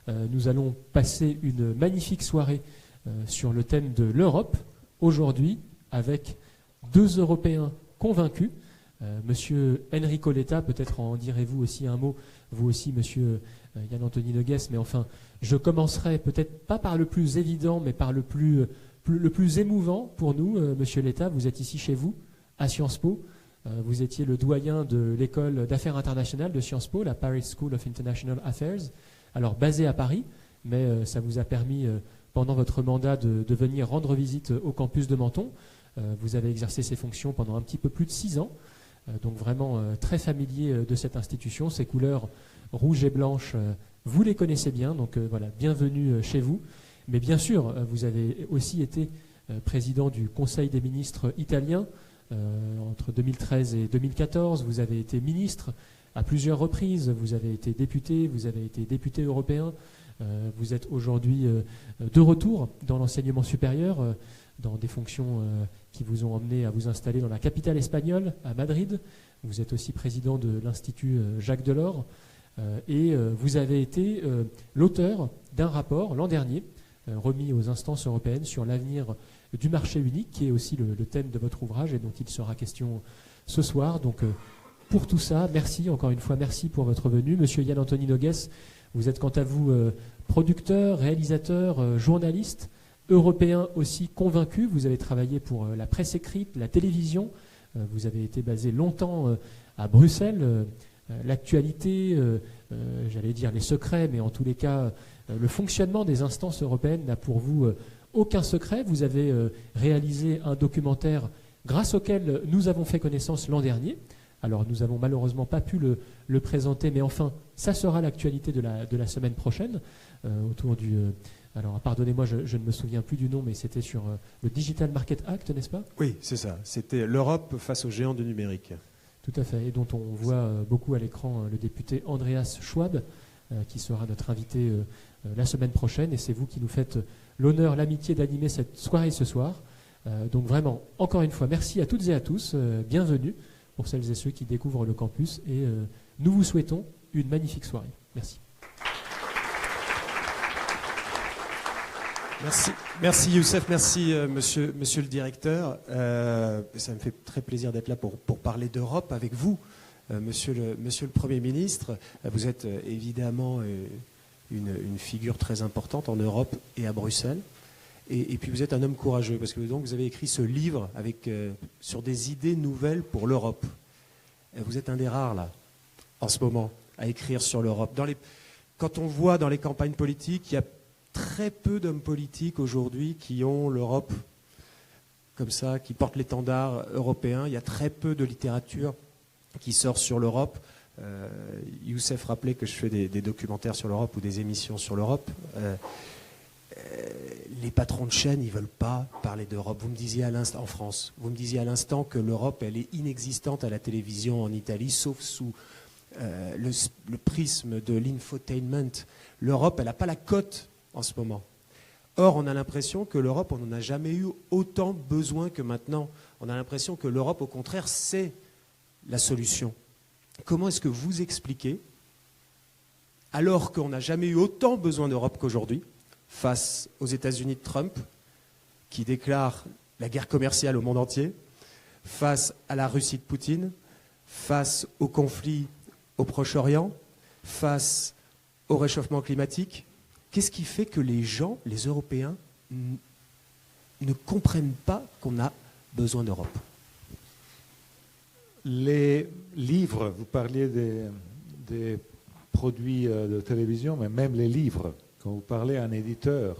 Nous allons passer une magnifique soirée sur le thème de l'Europe, aujourd'hui, avec deux Européens convaincus. Monsieur Enrico Letta, peut-être en direz-vous aussi un mot, vous aussi, monsieur Yann-Anthony Noguès, mais enfin, je commencerai peut-être pas par le plus évident, mais par le plus émouvant pour nous. Monsieur Letta, vous êtes ici chez vous, à Sciences Po. Vous étiez le doyen de l'école d'affaires internationales de Sciences Po, la Paris School of International Affairs, alors basée à Paris, mais ça vous a permis, pendant votre mandat, de venir rendre visite au campus de Menton. Vous avez exercé ces fonctions pendant un petit peu plus de 6 ans. Donc vraiment très familier de cette institution. Ces couleurs rouges et blanches, vous les connaissez bien, donc voilà, bienvenue chez vous. Mais bien sûr, vous avez aussi été président du Conseil des ministres italien entre 2013 et 2014. Vous avez été ministre à plusieurs reprises, vous avez été député européen. Vous êtes aujourd'hui de retour dans l'enseignement supérieur, dans des fonctions qui vous ont emmené à vous installer dans la capitale espagnole, à Madrid. Vous êtes aussi président de l'Institut Jacques Delors et vous avez été l'auteur d'un rapport l'an dernier remis aux instances européennes sur l'avenir du marché unique, qui est aussi le thème de votre ouvrage et dont il sera question ce soir. Donc pour tout ça, merci, encore une fois, merci pour votre venue. Monsieur Yann-Anthony Noguès, vous êtes quant à vous producteur, réalisateur, journaliste, européen aussi convaincu. Vous avez travaillé pour la presse écrite, la télévision. Vous avez été basé longtemps à Bruxelles. L'actualité, j'allais dire les secrets, mais en tous les cas, le fonctionnement des instances européennes n'a pour vous aucun secret. Vous avez réalisé un documentaire grâce auquel nous avons fait connaissance l'an dernier. Alors, nous n'avons malheureusement pas pu le présenter, mais enfin, ça sera l'actualité de la semaine prochaine, autour du... alors, pardonnez-moi, je ne me souviens plus du nom, mais c'était sur le Digital Market Act, n'est-ce pas? Oui, c'est ça. C'était l'Europe face aux géants du numérique. Tout à fait, et dont on voit beaucoup à l'écran le député Andreas Schwab, qui sera notre invité la semaine prochaine, et c'est vous qui nous faites l'honneur, l'amitié d'animer cette soirée ce soir. Donc vraiment, encore une fois, merci à toutes et à tous, bienvenue pour celles et ceux qui découvrent le campus, et nous vous souhaitons une magnifique soirée. Merci. Merci Youssef, merci monsieur le directeur. Ça me fait très plaisir d'être là pour parler d'Europe avec vous, monsieur le Premier ministre. Vous êtes évidemment une figure très importante en Europe et à Bruxelles. Et puis vous êtes un homme courageux, parce que donc vous avez écrit ce livre sur des idées nouvelles pour l'Europe. Vous êtes un des rares, là, en ce moment, à écrire sur l'Europe. Quand on voit dans les campagnes politiques, il y a très peu d'hommes politiques aujourd'hui qui ont l'Europe comme ça, qui portent l'étendard européen. Il y a très peu de littérature qui sort sur l'Europe. Youssef rappelait que je fais des documentaires sur l'Europe ou des émissions sur l'Europe. Les patrons de chaîne, ils ne veulent pas parler d'Europe. Vous me disiez à l'instant, en France, vous me disiez à l'instant que l'Europe, elle est inexistante à la télévision en Italie, sauf sous le prisme de l'infotainment. L'Europe, elle n'a pas la cote en ce moment. Or, on a l'impression que l'Europe, on n'en a jamais eu autant besoin que maintenant. On a l'impression que l'Europe, au contraire, c'est la solution. Comment est-ce que vous expliquez, alors qu'on n'a jamais eu autant besoin d'Europe qu'aujourd'hui, face aux États-Unis de Trump, qui déclarent la guerre commerciale au monde entier, face à la Russie de Poutine, face au conflit au Proche-Orient, face au réchauffement climatique? Qu'est-ce qui fait que les gens, les Européens, ne comprennent pas qu'on a besoin d'Europe? Les livres, vous parliez des produits de télévision, mais même les livres. Quand vous parlez à un éditeur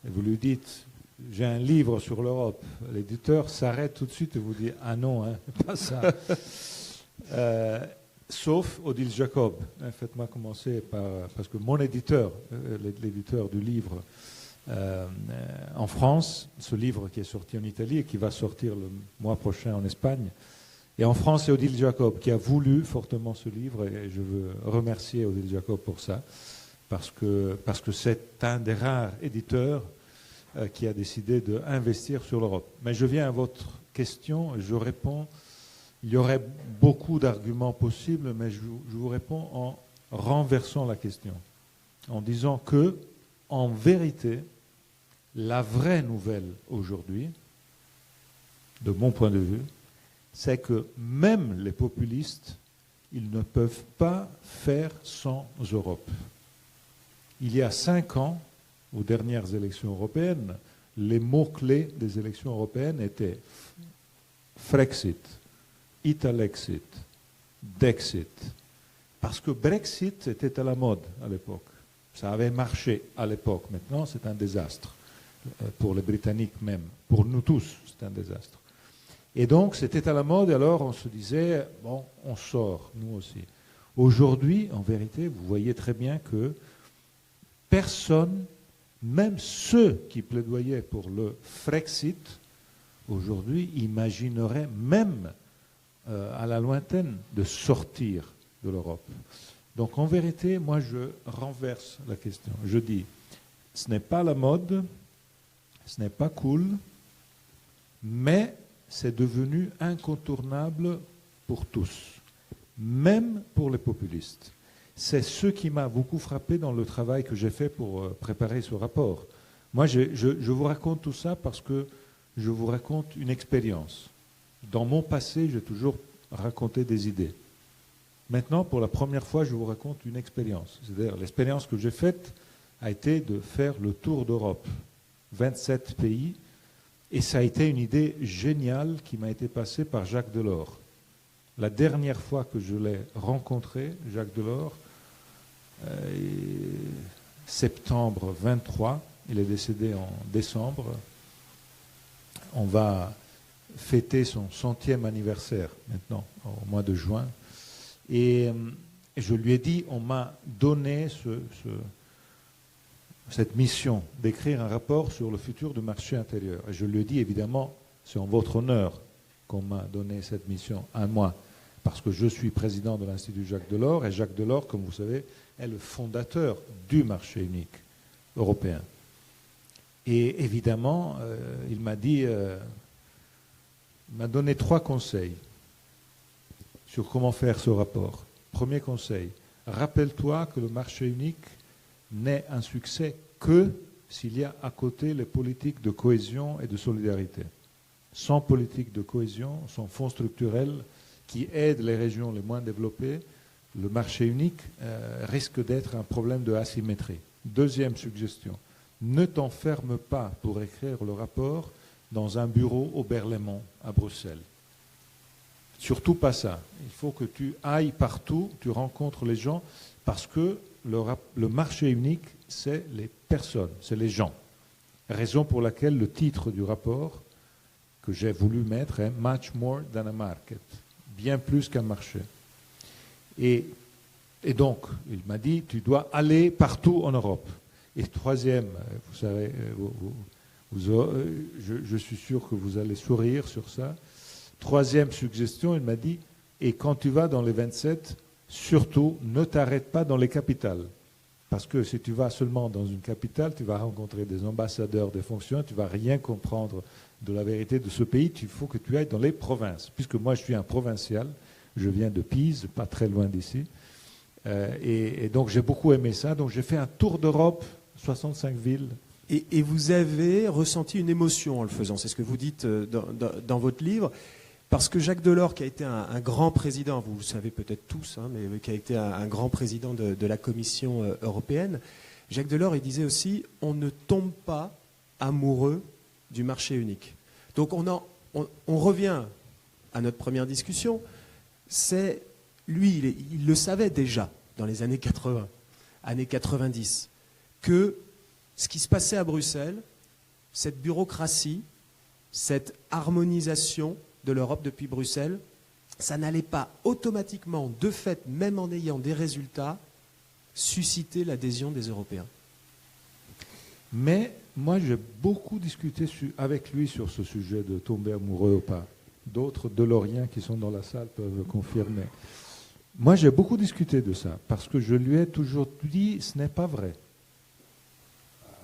et vous lui dites « j'ai un livre sur l'Europe », l'éditeur s'arrête tout de suite et vous dit « ah non, hein, pas ça ». Sauf Odile Jacob. Faites-moi commencer parce que mon éditeur, l'éditeur du livre en France, ce livre qui est sorti en Italie et qui va sortir le mois prochain en Espagne, et en France, c'est Odile Jacob qui a voulu fortement ce livre, et je veux remercier Odile Jacob pour ça, parce que c'est un des rares éditeurs qui a décidé d'investir sur l'Europe. Mais je viens à votre question et je réponds. Il y aurait beaucoup d'arguments possibles, mais je vous réponds en renversant la question. en disant que, en vérité, la vraie nouvelle aujourd'hui, de mon point de vue, c'est que même les populistes, ils ne peuvent pas faire sans Europe. Il y a 5 ans, aux dernières élections européennes, les mots-clés des élections européennes étaient Frexit, Italexit, Dexit. Parce que Brexit était à la mode à l'époque. Ça avait marché à l'époque. Maintenant, c'est un désastre. Pour les Britanniques même. Pour nous tous, c'est un désastre. Et donc, c'était à la mode, et alors on se disait, bon, on sort, nous aussi. Aujourd'hui, en vérité, vous voyez très bien que personne, même ceux qui plaidoyaient pour le Frexit, aujourd'hui, imagineraient même à la lointaine de sortir de l'Europe. Donc, en vérité, moi, je renverse la question. Je dis, ce n'est pas la mode, ce n'est pas cool, mais c'est devenu incontournable pour tous, même pour les populistes. C'est ce qui m'a beaucoup frappé dans le travail que j'ai fait pour préparer ce rapport. Moi, je vous raconte tout ça parce que je vous raconte une expérience. Dans mon passé, j'ai toujours raconté des idées. Maintenant, pour la première fois, je vous raconte une expérience. C'est-à-dire, l'expérience que j'ai faite a été de faire le tour d'Europe. 27 pays, et ça a été une idée géniale qui m'a été passée par Jacques Delors. La dernière fois que je l'ai rencontré, Jacques Delors, septembre 23, il est décédé en décembre, on va fêter son 100e anniversaire maintenant, au mois de juin, et je lui ai dit, on m'a donné cette mission d'écrire un rapport sur le futur du marché intérieur. Et je lui ai dit, évidemment, c'est en votre honneur qu'on m'a donné cette mission à moi, parce que je suis président de l'Institut Jacques Delors, et Jacques Delors, comme vous savez, est le fondateur du marché unique européen. Et évidemment, il m'a dit, il m'a donné 3 conseils sur comment faire ce rapport. Premier conseil, rappelle-toi que le marché unique n'est un succès que s'il y a à côté les politiques de cohésion et de solidarité. Sans politique de cohésion, sans fonds structurels qui aident les régions les moins développées, le marché unique risque d'être un problème de asymétrie. Deuxième suggestion, ne t'enferme pas pour écrire le rapport dans un bureau au Berlaymont à Bruxelles. Surtout pas ça. Il faut que tu ailles partout, tu rencontres les gens, parce que le marché unique, c'est les personnes, c'est les gens. Raison pour laquelle le titre du rapport que j'ai voulu mettre est « Much more than a market », bien plus qu'un marché. Et donc, il m'a dit, tu dois aller partout en Europe. Et troisième, vous savez, je suis sûr que vous allez sourire sur ça. Troisième suggestion, il m'a dit, et quand tu vas dans les 27, surtout, ne t'arrête pas dans les capitales. Parce que si tu vas seulement dans une capitale, tu vas rencontrer des ambassadeurs, des fonctionnaires, tu ne vas rien comprendre de la vérité de ce pays. Il faut que tu ailles dans les provinces. Puisque moi, je suis un provincial, je viens de Pise, pas très loin d'ici. Et donc, j'ai beaucoup aimé ça. Donc, j'ai fait un tour d'Europe, 65 villes. Et vous avez ressenti une émotion en le faisant. C'est ce que vous dites dans votre livre. Parce que Jacques Delors, qui a été un grand président, vous le savez peut-être tous, hein, mais qui a été un grand président de la Commission européenne, Jacques Delors, il disait aussi, on ne tombe pas amoureux du marché unique. Donc on revient à notre première discussion, c'est, lui, il le savait déjà dans les années 80, années 90, que ce qui se passait à Bruxelles, cette bureaucratie, cette harmonisation de l'Europe depuis Bruxelles, ça n'allait pas automatiquement, de fait, même en ayant des résultats, susciter l'adhésion des Européens. Mais moi, j'ai beaucoup discuté avec lui sur ce sujet de tomber amoureux ou pas. D'autres Deloriens qui sont dans la salle peuvent le confirmer. Moi, j'ai beaucoup discuté de ça, parce que je lui ai toujours dit, ce n'est pas vrai.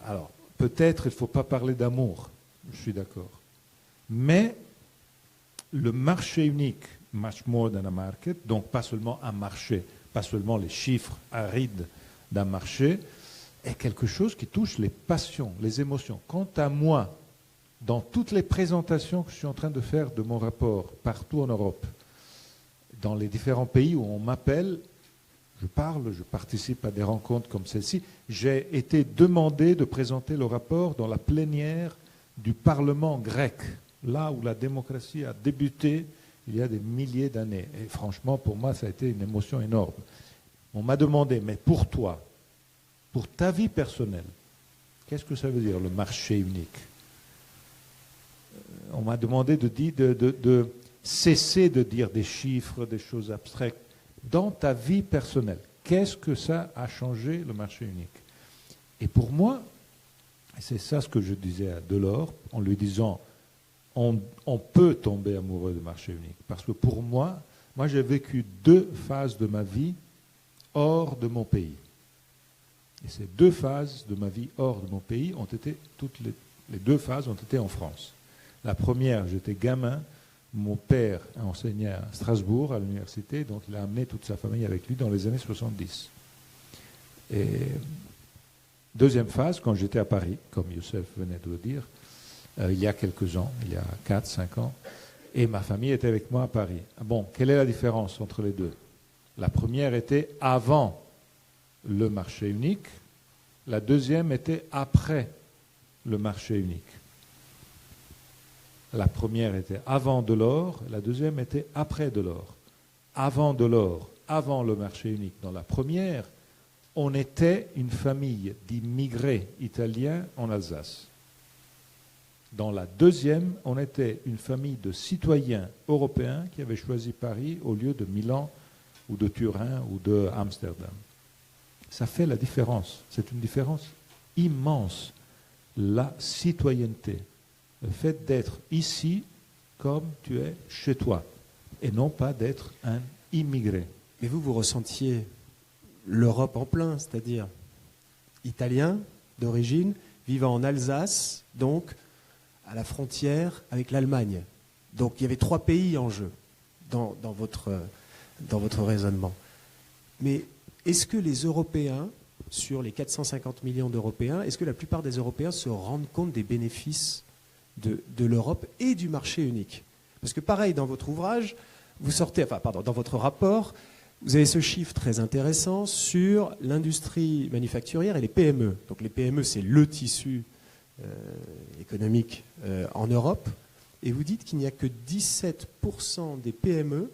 Alors, peut-être il ne faut pas parler d'amour, je suis d'accord. Mais le marché unique, much more than a market, donc pas seulement un marché, pas seulement les chiffres arides d'un marché, est quelque chose qui touche les passions, les émotions. Quant à moi, dans toutes les présentations que je suis en train de faire de mon rapport partout en Europe, dans les différents pays où on m'appelle, je parle, je participe à des rencontres comme celle-ci, j'ai été demandé de présenter le rapport dans la plénière du Parlement grec, là où la démocratie a débuté il y a des milliers d'années. Et franchement, pour moi, ça a été une émotion énorme. On m'a demandé, mais pour toi, pour ta vie personnelle, qu'est-ce que ça veut dire le marché unique? On m'a demandé de cesser de dire des chiffres, des choses abstraites. Dans ta vie personnelle, qu'est-ce que ça a changé le marché unique? Et pour moi, c'est ça ce que je disais à Delors, en lui disant, on peut tomber amoureux du marché unique. Parce que pour moi j'ai vécu 2 phases de ma vie hors de mon pays. Et ces 2 phases de ma vie hors de mon pays ont été, les 2 phases ont été en France. La première, j'étais gamin, mon père enseignait à Strasbourg, à l'université, donc il a amené toute sa famille avec lui dans les années 70. Et deuxième phase, quand j'étais à Paris, comme Youssef venait de le dire, il y a quelques ans, il y a 4-5 ans, et ma famille était avec moi à Paris. Bon, quelle est la différence entre les deux? La première était avant le marché unique, la deuxième était après le marché unique. La première était avant Delors, la deuxième était après Delors. Avant Delors, avant le marché unique, dans la première, on était une famille d'immigrés italiens en Alsace. Dans la deuxième, on était une famille de citoyens européens qui avaient choisi Paris au lieu de Milan ou de Turin ou de Amsterdam. Ça fait la différence. C'est une différence immense. La citoyenneté. Le fait d'être ici comme tu es chez toi et non pas d'être un immigré. Mais vous ressentiez l'Europe en plein, c'est-à-dire italien d'origine, vivant en Alsace, donc à la frontière avec l'Allemagne. Donc il y avait 3 pays en jeu dans votre raisonnement. Mais est-ce que les Européens, sur les 450 millions d'Européens, est-ce que la plupart des Européens se rendent compte des bénéfices de l'Europe et du marché unique? Parce que pareil, dans votre ouvrage, dans votre rapport, vous avez ce chiffre très intéressant sur l'industrie manufacturière et les PME. Donc les PME, c'est le tissu économique en Europe. Et vous dites qu'il n'y a que 17% des PME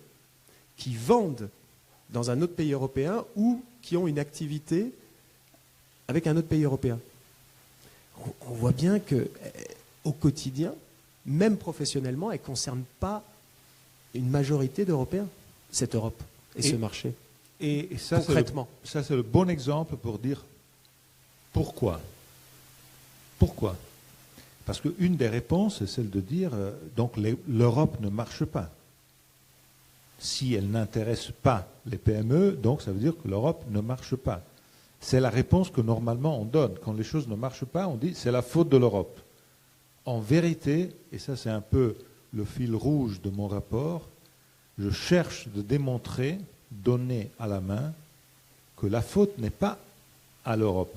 qui vendent dans un autre pays européen ou qui ont une activité avec un autre pays européen. On voit bien qu'au quotidien, même professionnellement, elle ne concerne pas une majorité d'Européens, cette Europe et ce marché. Et ça, concrètement. Ça, c'est le bon exemple pour dire pourquoi. Pourquoi? Parce qu'une des réponses, c'est celle de dire donc l'Europe ne marche pas. Si elle n'intéresse pas les PME, donc ça veut dire que l'Europe ne marche pas. C'est la réponse que normalement on donne. Quand les choses ne marchent pas, on dit c'est la faute de l'Europe. En vérité, et ça c'est un peu le fil rouge de mon rapport, je cherche de démontrer, donner à la main, que la faute n'est pas à l'Europe.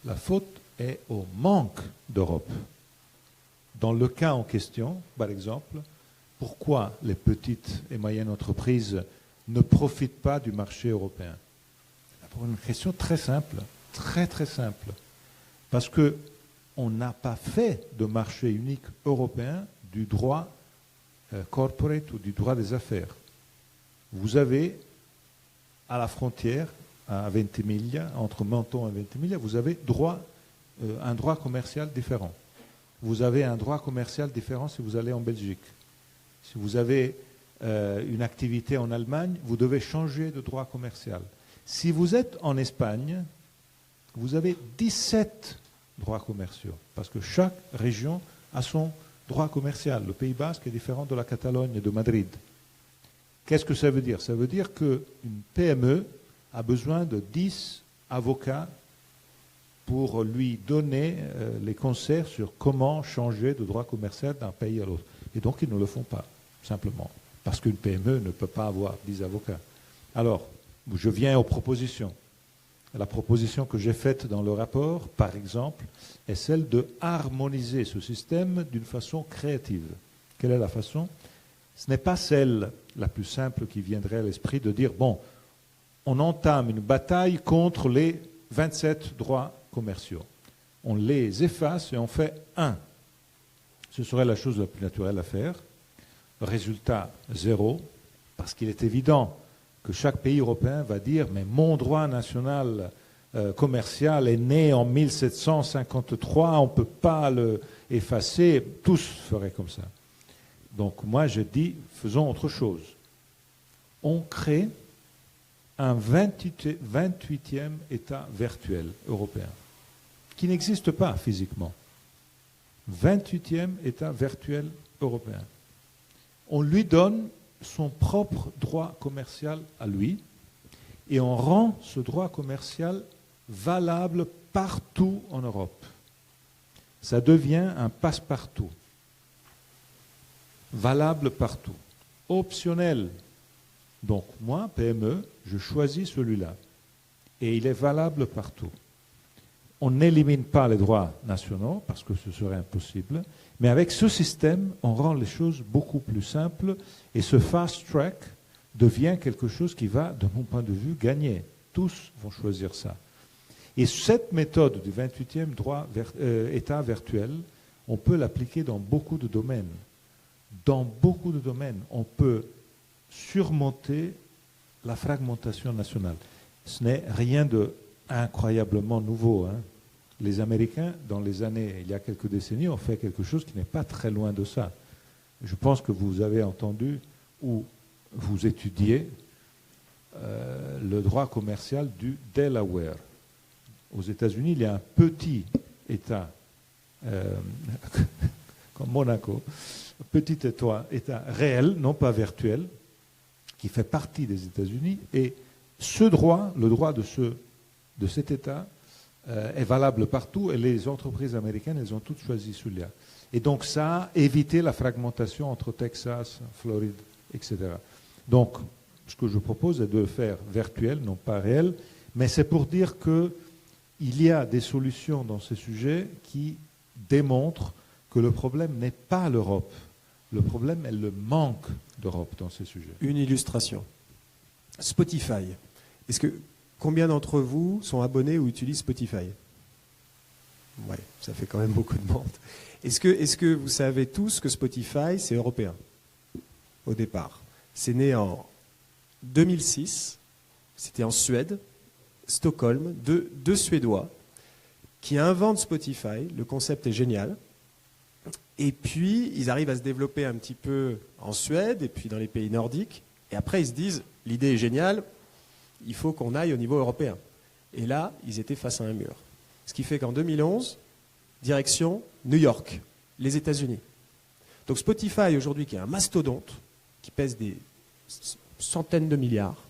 La faute est au manque d'Europe. Dans le cas en question, par exemple, pourquoi les petites et moyennes entreprises ne profitent pas du marché européen? Pour une question très simple, très très simple. Parce qu'on n'a pas fait de marché unique européen du droit corporate ou du droit des affaires. Vous avez à la frontière, à Ventimiglia, entre Menton et Ventimiglia, vous avez un droit commercial différent. Vous avez un droit commercial différent si vous allez en Belgique. Si vous avez une activité en Allemagne, vous devez changer de droit commercial. Si vous êtes en Espagne, vous avez 17 droits commerciaux, parce que chaque région a son droit commercial. Le Pays Basque est différent de la Catalogne et de Madrid. Qu'est-ce que ça veut dire? Ça veut dire qu'une PME a besoin de 10 avocats pour lui donner les conseils sur comment changer de droit commercial d'un pays à l'autre. Et donc, ils ne le font pas, simplement, parce qu'une PME ne peut pas avoir 10 avocats. Alors, je viens aux propositions. La proposition que j'ai faite dans le rapport, par exemple, est celle de harmoniser ce système d'une façon créative. Quelle est la façon? Ce n'est pas celle la plus simple qui viendrait à l'esprit de dire, bon, on entame une bataille contre les 27 droits commerciaux. On les efface et on fait un. Ce serait la chose la plus naturelle à faire. Résultat, 0, parce qu'il est évident que chaque pays européen va dire « mais mon droit national commercial est né en 1753, on ne peut pas le effacer », tous feraient comme ça. Donc moi je dis « faisons autre chose ». On crée un 28e État virtuel européen, qui n'existe pas physiquement. 28e État virtuel européen. On lui donne son propre droit commercial à lui et on rend ce droit commercial valable partout en Europe. Ça devient un passe-partout. Valable partout. Optionnel. Donc moi, PME, je choisis celui-là. Et il est valable partout. On n'élimine pas les droits nationaux, parce que ce serait impossible, mais avec ce système, on rend les choses beaucoup plus simples, et ce fast track devient quelque chose qui va, de mon point de vue, gagner. Tous vont choisir ça. Et cette méthode du 28e État virtuel, on peut l'appliquer dans beaucoup de domaines. Dans beaucoup de domaines, on peut surmonter la fragmentation nationale. Ce n'est rien d'incroyablement nouveau. Les Américains, dans les années, il y a quelques décennies, ont fait quelque chose qui n'est pas très loin de ça. Je pense que vous avez entendu ou vous étudiez le droit commercial du Delaware. Aux États-Unis, il y a un petit État, comme Monaco, un petit État réel, non pas virtuel, qui fait partie des États-Unis, et ce droit, le droit de cet État, est valable partout, et les entreprises américaines, elles ont toutes choisi celui-là. Et donc ça a évité la fragmentation entre Texas, Floride, etc. Donc, ce que je propose est de le faire virtuel, non pas réel, mais c'est pour dire qu'il y a des solutions dans ces sujets qui démontrent que le problème n'est pas l'Europe. Le problème est le manque d'Europe dans ces sujets. Une illustration. Spotify. Combien d'entre vous sont abonnés ou utilisent Spotify? Oui, ça fait quand même beaucoup de monde. Est-ce que vous savez tous que Spotify, c'est européen au départ? C'est né en 2006, c'était en Suède, Stockholm, deux Suédois qui inventent Spotify. Le concept est génial. Et puis, ils arrivent à se développer un petit peu en Suède et puis dans les pays nordiques. Et après, ils se disent, l'idée est géniale, il faut qu'on aille au niveau européen. Et là, ils étaient face à un mur. Ce qui fait qu'en 2011, direction New York, les États-Unis. Donc Spotify, aujourd'hui, qui est un mastodonte, qui pèse des centaines de milliards,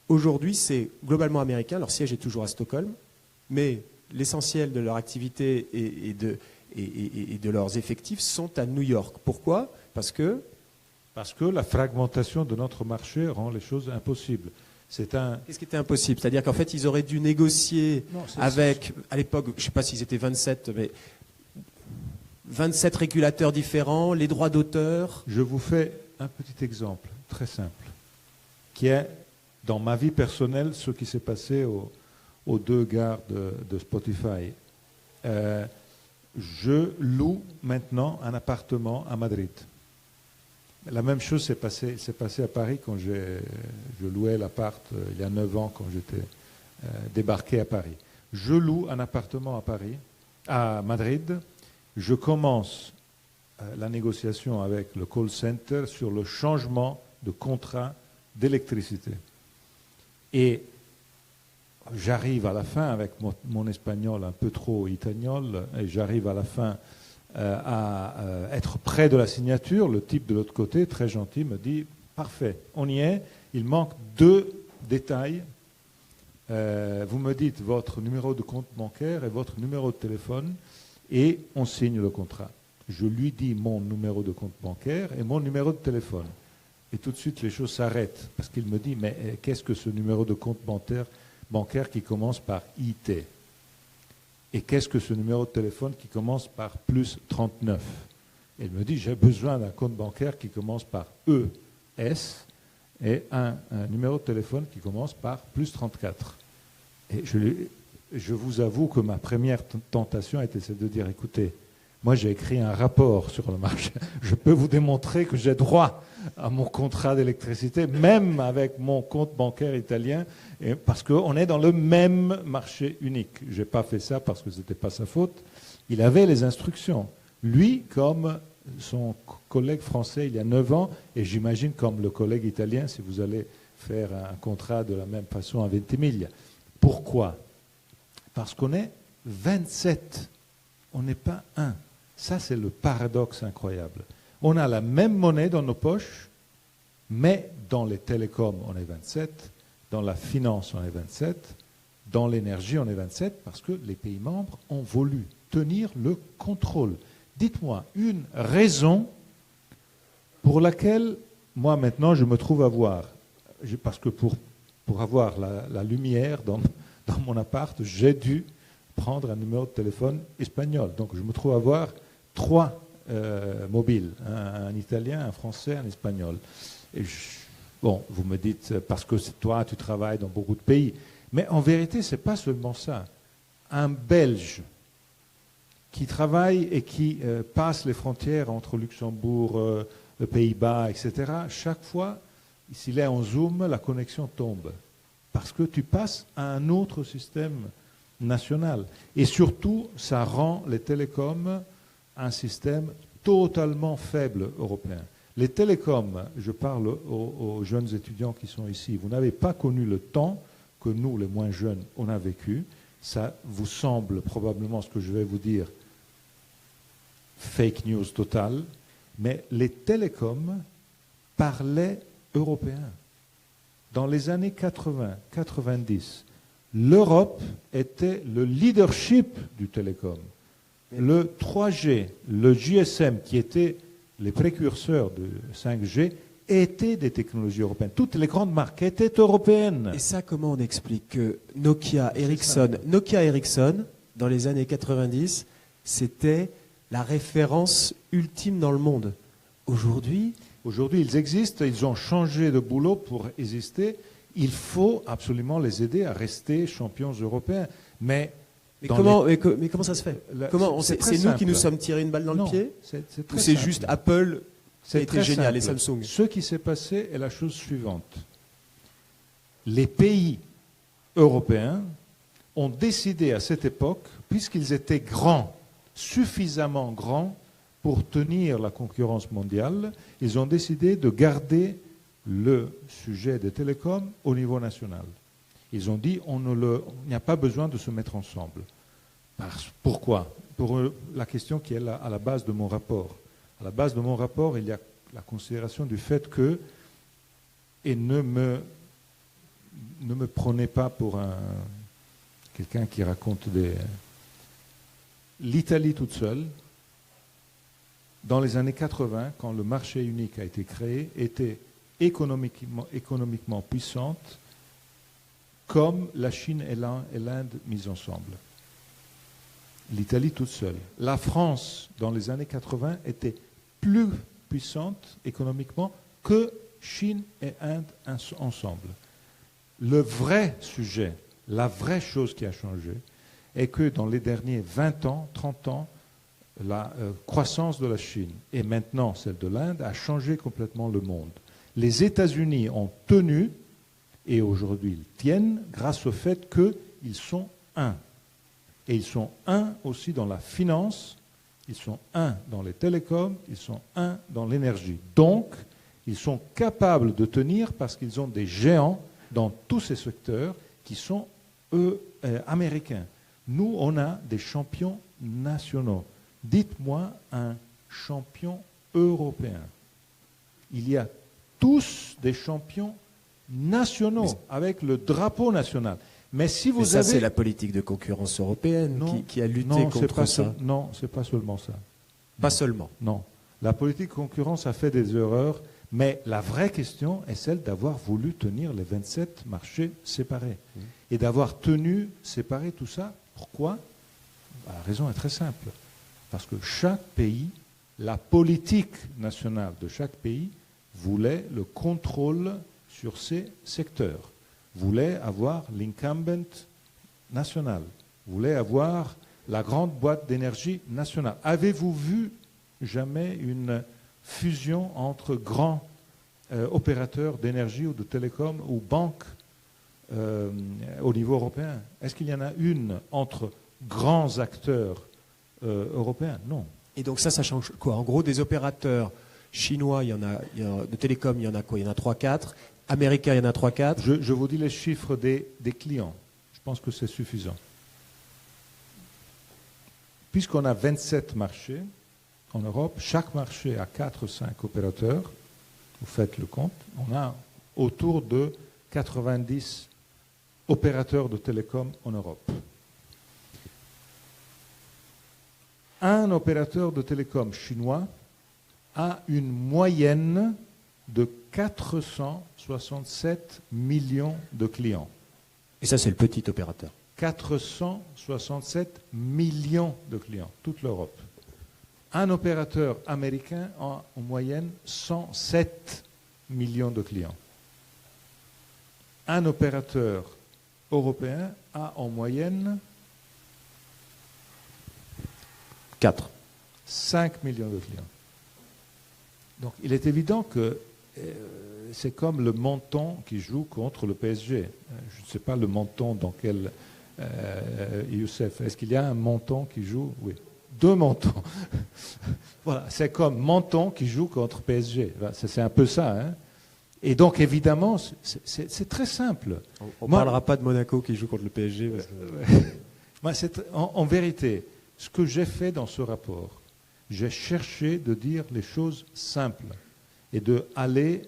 aujourd'hui, c'est globalement américain. Leur siège est toujours à Stockholm, mais l'essentiel de leur activité et de leurs effectifs sont à New York. Pourquoi? Parce que la fragmentation de notre marché rend les choses impossibles. Qu'est-ce qui était impossible? C'est-à-dire qu'en fait, ils auraient dû négocier avec, à l'époque, je ne sais pas s'ils étaient 27, mais 27 régulateurs différents, les droits d'auteur. Je vous fais un petit exemple très simple, qui est, dans ma vie personnelle, ce qui s'est passé aux deux gares de Spotify. Je loue maintenant un appartement à Madrid. La même chose s'est passé à Paris quand je louais l'appart il y a 9 ans quand j'étais débarqué à Paris. Je loue un appartement à Madrid. Je commence la négociation avec le call center sur le changement de contrat d'électricité. Et j'arrive à la fin, avec mon espagnol un peu trop italien, et j'arrive à la fin à être près de la signature. Le type de l'autre côté, très gentil, me dit « Parfait, on y est, il manque 2 détails. Vous me dites votre numéro de compte bancaire et votre numéro de téléphone et on signe le contrat. » Je lui dis mon numéro de compte bancaire et mon numéro de téléphone. Et tout de suite, les choses s'arrêtent parce qu'il me dit « Mais qu'est-ce que ce numéro de compte bancaire qui commence par IT. Et qu'est-ce que ce numéro de téléphone qui commence par plus 39? Elle me dit, j'ai besoin d'un compte bancaire qui commence par ES et un numéro de téléphone qui commence par plus 34. Et je vous avoue que ma première tentation était celle de dire, écoutez, moi j'ai écrit un rapport sur le marché, je peux vous démontrer que j'ai droit à mon contrat d'électricité, même avec mon compte bancaire italien, parce qu'on est dans le même marché unique. Je n'ai pas fait ça parce que ce n'était pas sa faute. Il avait les instructions. Lui, comme son collègue français il y a 9 ans, et j'imagine comme le collègue italien, si vous allez faire un contrat de la même façon à Ventimiglia. Pourquoi? Parce qu'on est 27, on n'est pas un. Ça, c'est le paradoxe incroyable. On a la même monnaie dans nos poches, mais dans les télécoms, on est 27, dans la finance, on est 27, dans l'énergie, on est 27, parce que les pays membres ont voulu tenir le contrôle. Dites-moi une raison pour laquelle, moi maintenant, je me trouve à voir, parce que pour avoir la lumière dans mon appart, j'ai dû prendre un numéro de téléphone espagnol. Donc je me trouve à voir 3 mobiles, un italien, un français, un espagnol. Et bon, vous me dites, parce que toi, tu travailles dans beaucoup de pays. Mais en vérité, ce n'est pas seulement ça. Un Belge qui travaille et qui passe les frontières entre Luxembourg, les Pays-Bas, etc., chaque fois, s'il est en Zoom, la connexion tombe. Parce que tu passes à un autre système national. Et surtout, ça rend les télécoms un système totalement faible européen. Les télécoms, je parle aux jeunes étudiants qui sont ici, vous n'avez pas connu le temps que nous, les moins jeunes, on a vécu. Ça vous semble probablement, ce que je vais vous dire, fake news totale, mais les télécoms parlaient européen. Dans les années 80-90, l'Europe était le leadership du télécom. Le 3G, le GSM, qui étaient les précurseurs de 5G, étaient des technologies européennes. Toutes les grandes marques étaient européennes. Et ça, comment on explique que Nokia, Ericsson, dans les années 90, c'était la référence ultime dans le monde. Aujourd'hui, ils existent, ils ont changé de boulot pour exister. Il faut absolument les aider à rester champions européens. Mais comment ça se fait? C'est nous qui nous sommes tirés une balle dans le pied? Ou c'est juste Apple qui a été génial et Samsung? Ce qui s'est passé est la chose suivante. Les pays européens ont décidé à cette époque, puisqu'ils étaient grands, suffisamment grands pour tenir la concurrence mondiale, ils ont décidé de garder le sujet des télécoms au niveau national. Ils ont dit il n'y a pas besoin de se mettre ensemble. Pourquoi? Pour la question qui est à la base de mon rapport. À la base de mon rapport, il y a la considération du fait que, et ne me prenez pas pour quelqu'un qui raconte l'Italie toute seule, dans les années 80, quand le marché unique a été créé, était économiquement puissante comme la Chine et l'Inde mises ensemble. L'Italie toute seule. La France, dans les années 80, était plus puissante économiquement que Chine et Inde ensemble. Le vrai sujet, la vraie chose qui a changé, est que dans les derniers 20 ans, 30 ans, la croissance de la Chine et maintenant celle de l'Inde a changé complètement le monde. Les États-Unis ont tenu, et aujourd'hui ils tiennent, grâce au fait qu'ils sont un. Et ils sont un aussi dans la finance, ils sont un dans les télécoms, ils sont un dans l'énergie. Donc, ils sont capables de tenir parce qu'ils ont des géants dans tous ces secteurs qui sont, américains. Nous, on a des champions nationaux. Dites-moi un champion européen. Il y a tous des champions nationaux avec le drapeau national. Mais si vous c'est la politique de concurrence européenne qui a lutté contre ça. Non, c'est pas seulement ça. Pas seulement. Non. La politique de concurrence a fait des erreurs Mais la vraie question est celle d'avoir voulu tenir les 27 marchés séparés. Et d'avoir tenu séparé tout ça. Pourquoi? La raison est très simple. Parce que chaque pays, la politique nationale de chaque pays, voulait le contrôle sur ces secteurs, voulait avoir l'incumbent national, voulait avoir la grande boîte d'énergie nationale. Avez-vous vu jamais une fusion entre grands opérateurs d'énergie ou de télécom ou banques au niveau européen? Est-ce qu'il y en a une entre grands acteurs européens? Non. Et donc ça change quoi? En gros, des opérateurs chinois, de télécom, il y en a quoi? Il y en a 3-4. Américains, il y en a 3-4. Je vous dis les chiffres des clients. Je pense que c'est suffisant. Puisqu'on a 27 marchés en Europe, chaque marché a 4 ou 5 opérateurs. Vous faites le compte. On a autour de 90 opérateurs de télécom en Europe. Un opérateur de télécom chinois a une moyenne de 467 millions de clients. Et ça, c'est le petit opérateur. 467 millions de clients, toute l'Europe. Un opérateur américain a en moyenne 107 millions de clients. Un opérateur européen a en moyenne 5 millions de clients. Donc il est évident que c'est comme le Menton qui joue contre le PSG. Je ne sais pas le Menton dans quel... Youssef, est-ce qu'il y a un Menton qui joue? Oui. 2 Mentons. Voilà, c'est comme Menton qui joue contre PSG. C'est un peu ça. Hein. Et donc évidemment, c'est très simple. On ne parlera pas de Monaco qui joue contre le PSG. Moi, en vérité, ce que j'ai fait dans ce rapport, j'ai cherché de dire les choses simples et de aller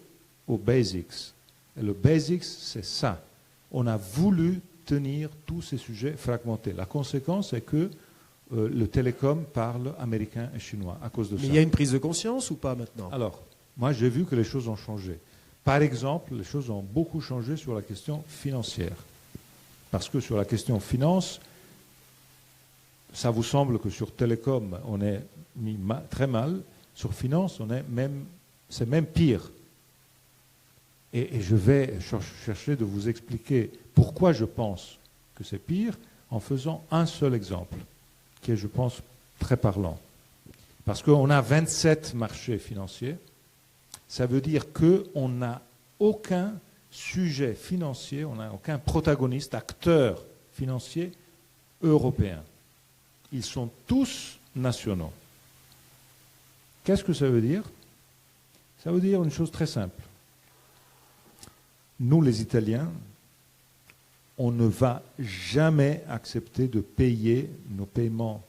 aux basics. Et le basics, c'est ça. On a voulu tenir tous ces sujets fragmentés. La conséquence est que le télécom parle américain et chinois à cause de ça. Mais il y a une prise de conscience ou pas maintenant? Alors, moi j'ai vu que les choses ont changé. Par exemple, les choses ont beaucoup changé sur la question financière. Parce que sur la question finance, ça vous semble que sur télécom, on est mis très mal. Sur finance, c'est même pire. Et je vais chercher de vous expliquer pourquoi je pense que c'est pire en faisant un seul exemple, qui est, je pense, très parlant. Parce qu'on a 27 marchés financiers, ça veut dire qu'on n'a aucun sujet financier, on n'a aucun protagoniste, acteur financier européen. Ils sont tous nationaux. Qu'est-ce que ça veut dire? Ça veut dire une chose très simple. Nous, les Italiens, on ne va jamais accepter de payer nos paiements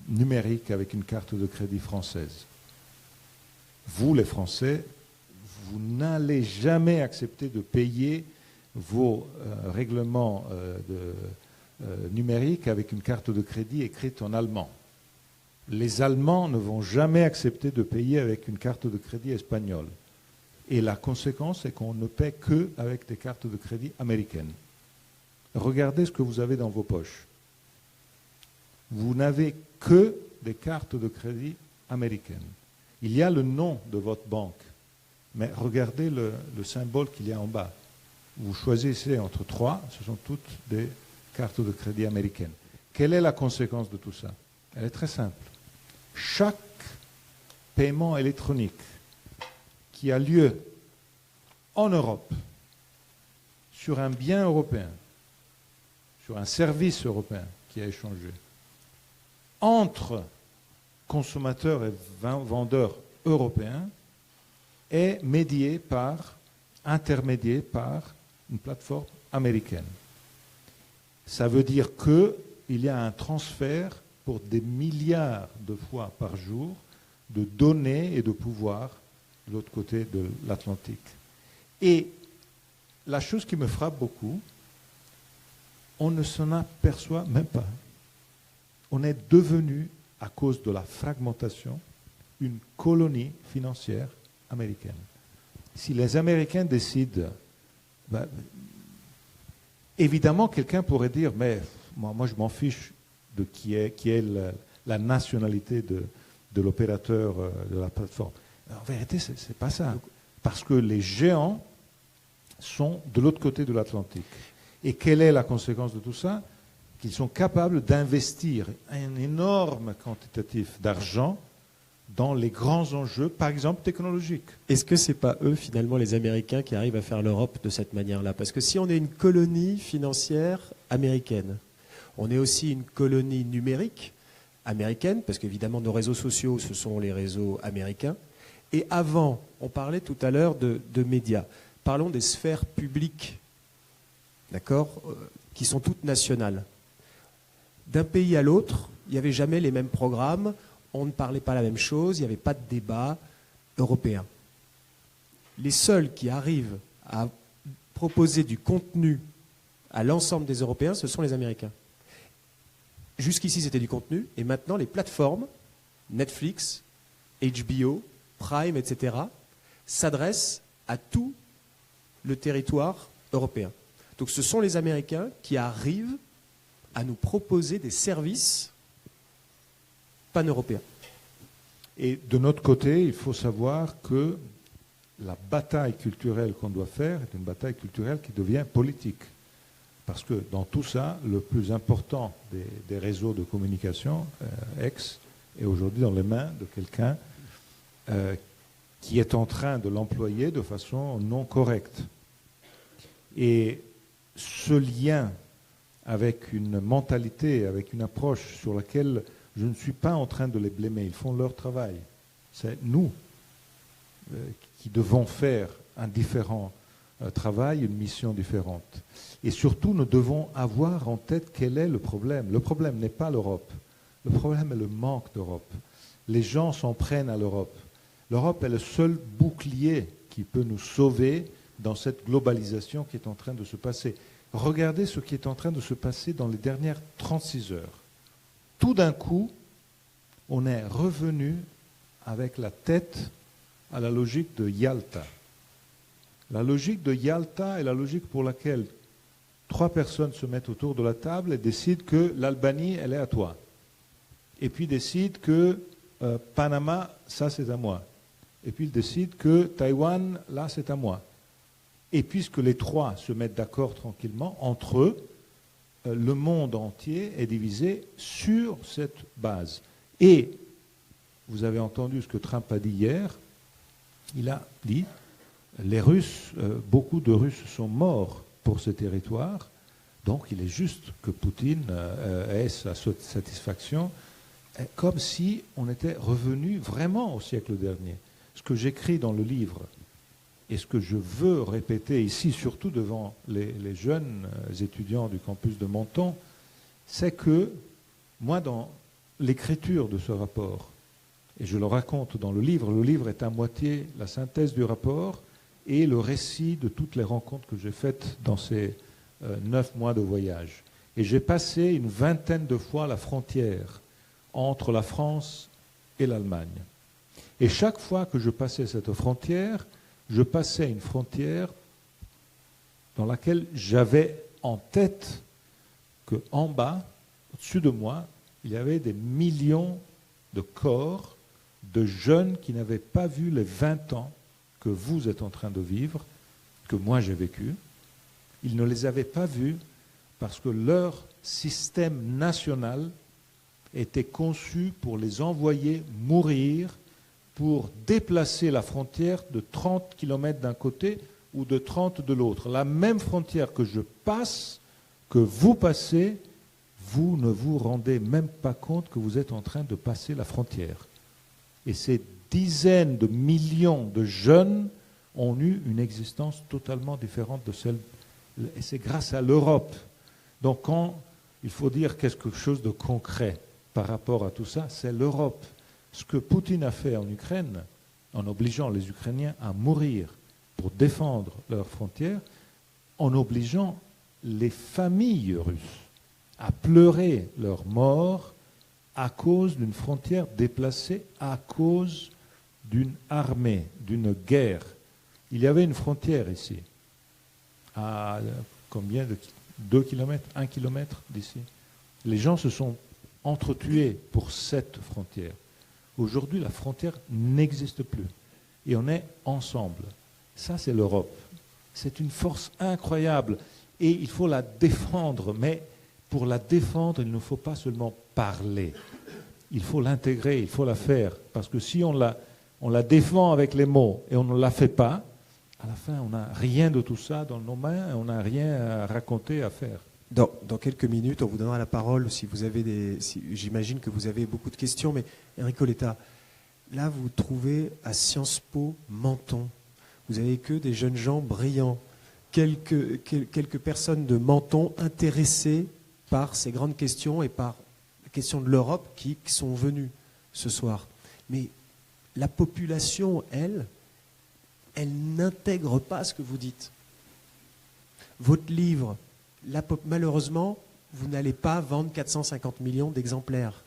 numériques avec une carte de crédit française. Vous, les Français, vous n'allez jamais accepter de payer vos règlements numériques avec une carte de crédit écrite en allemand. Les Allemands ne vont jamais accepter de payer avec une carte de crédit espagnole. Et la conséquence, c'est qu'on ne paie que avec des cartes de crédit américaines. Regardez ce que vous avez dans vos poches. Vous n'avez que des cartes de crédit américaines. Il y a le nom de votre banque, mais regardez le symbole qu'il y a en bas. Vous choisissez entre 3, ce sont toutes des cartes de crédit américaines. Quelle est la conséquence de tout ça? Elle est très simple. Chaque paiement électronique qui a lieu en Europe, sur un bien européen, sur un service européen qui a échangé, entre consommateurs et vendeurs européens, est intermédié par une plateforme américaine. Ça veut dire qu'il y a un transfert pour des milliards de fois par jour de données et de pouvoir de l'autre côté de l'Atlantique. Et la chose qui me frappe beaucoup, on ne s'en aperçoit même pas. On est devenu, à cause de la fragmentation, une colonie financière américaine. Si les Américains décident, ben, évidemment, quelqu'un pourrait dire, mais moi je m'en fiche de qui est la nationalité de l'opérateur de la plateforme. En vérité, ce n'est pas ça. Parce que les géants sont de l'autre côté de l'Atlantique. Et quelle est la conséquence de tout ça? Qu'ils sont capables d'investir un énorme quantitatif d'argent dans les grands enjeux, par exemple technologiques. Est-ce que ce n'est pas eux, finalement, les Américains, qui arrivent à faire l'Europe de cette manière-là? Parce que si on est une colonie financière américaine, on est aussi une colonie numérique américaine, parce qu'évidemment, nos réseaux sociaux, ce sont les réseaux américains. Et avant, on parlait tout à l'heure de médias. Parlons des sphères publiques, d'accord, qui sont toutes nationales. D'un pays à l'autre, il n'y avait jamais les mêmes programmes, on ne parlait pas la même chose, il n'y avait pas de débat européen. Les seuls qui arrivent à proposer du contenu à l'ensemble des Européens, ce sont les Américains. Jusqu'ici, c'était du contenu, et maintenant, les plateformes, Netflix, HBO, Prime, etc., s'adressent à tout le territoire européen. Donc ce sont les Américains qui arrivent à nous proposer des services pan-européens. Et de notre côté, il faut savoir que la bataille culturelle qu'on doit faire est une bataille culturelle qui devient politique. Parce que dans tout ça, le plus important des réseaux de communication, X, est aujourd'hui dans les mains de quelqu'un qui est en train de l'employer de façon non correcte. Et ce lien avec une mentalité, avec une approche sur laquelle je ne suis pas en train de les blâmer, ils font leur travail. C'est nous qui devons faire un différent travail, une mission différente. Et surtout, nous devons avoir en tête quel est le problème. Le problème n'est pas l'Europe. Le problème est le manque d'Europe. Les gens s'en prennent à l'Europe. L'Europe est le seul bouclier qui peut nous sauver dans cette globalisation qui est en train de se passer. Regardez ce qui est en train de se passer dans les dernières 36 heures. Tout d'un coup, on est revenu avec la tête à la logique de Yalta. La logique de Yalta est la logique pour laquelle 3 personnes se mettent autour de la table et décident que l'Albanie, elle est à toi. Et puis décident que Panama, ça c'est à moi. Et puis ils décident que Taïwan, là c'est à moi. Et puisque les 3 se mettent d'accord tranquillement, entre eux, le monde entier est divisé sur cette base. Et vous avez entendu ce que Trump a dit hier. Il a dit, les Russes, beaucoup de Russes sont morts pour ce territoire, donc il est juste que Poutine ait sa satisfaction, comme si on était revenu vraiment au siècle dernier. Ce que j'écris dans le livre, et ce que je veux répéter ici, surtout devant les jeunes étudiants du campus de Menton, c'est que moi, dans l'écriture de ce rapport, et je le raconte dans le livre est à moitié la synthèse du rapport et le récit de toutes les rencontres que j'ai faites dans ces 9 mois de voyage. Et j'ai passé une 20aine de fois la frontière entre la France et l'Allemagne. Et chaque fois que je passais cette frontière, je passais une frontière dans laquelle j'avais en tête qu'en bas, au-dessus de moi, il y avait des millions de corps de jeunes qui n'avaient pas vu les 20 ans que vous êtes en train de vivre, que moi j'ai vécu. Ils ne les avaient pas vus parce que leur système national était conçu pour les envoyer mourir, pour déplacer la frontière de 30 km d'un côté ou de 30 de l'autre. La même frontière que je passe, que vous passez, vous ne vous rendez même pas compte que vous êtes en train de passer la frontière. Et ces dizaines de millions de jeunes ont eu une existence totalement différente de celle. Et c'est grâce à l'Europe. Donc quand il faut dire quelque chose de concret par rapport à tout ça, c'est l'Europe. Ce que Poutine a fait en Ukraine, en obligeant les Ukrainiens à mourir pour défendre leurs frontières, en obligeant les familles russes à pleurer leur mort à cause d'une frontière déplacée, à cause d'une armée, d'une guerre. Il y avait une frontière ici, à combien de 2 km, 1 km d'ici. Les gens se sont entretués pour cette frontière. Aujourd'hui, la frontière n'existe plus. Et on est ensemble. Ça, c'est l'Europe. C'est une force incroyable. Et il faut la défendre. Mais pour la défendre, il ne faut pas seulement parler. Il faut l'intégrer, il faut la faire. Parce que si on la défend avec les mots et on ne la fait pas, à la fin, on n'a rien de tout ça dans nos mains et on n'a rien à raconter, à faire. Dans quelques minutes, on vous donnera la parole si vous avez j'imagine que vous avez beaucoup de questions, mais Enrico Letta, là vous trouvez à Sciences Po Menton. Vous avez que des jeunes gens brillants, quelques personnes de Menton intéressées par ces grandes questions et par la question de l'Europe qui sont venues ce soir. Mais la population, elle n'intègre pas ce que vous dites. Votre livre, malheureusement, vous n'allez pas vendre 450 millions d'exemplaires.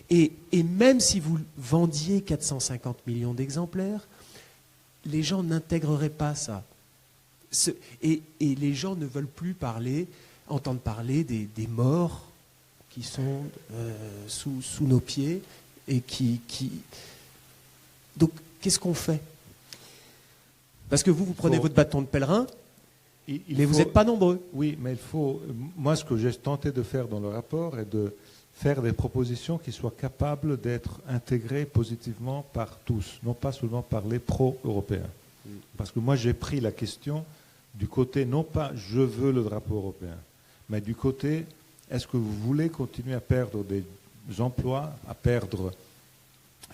Et même si vous vendiez 450 millions d'exemplaires, les gens n'intégreraient pas ça. Et les gens ne veulent plus entendre parler des morts qui sont sous nos pieds et qui... Donc, qu'est-ce qu'on fait? Parce que vous prenez votre bâton de pèlerin, mais vous n'êtes pas nombreux. Oui, mais il faut... Moi, ce que j'ai tenté de faire dans le rapport est de faire des propositions qui soient capables d'être intégrées positivement par tous, non pas seulement par les pro-européens. Parce que moi, j'ai pris la question du côté, non pas « je veux le drapeau européen », mais du côté « est-ce que vous voulez continuer à perdre des emplois, à perdre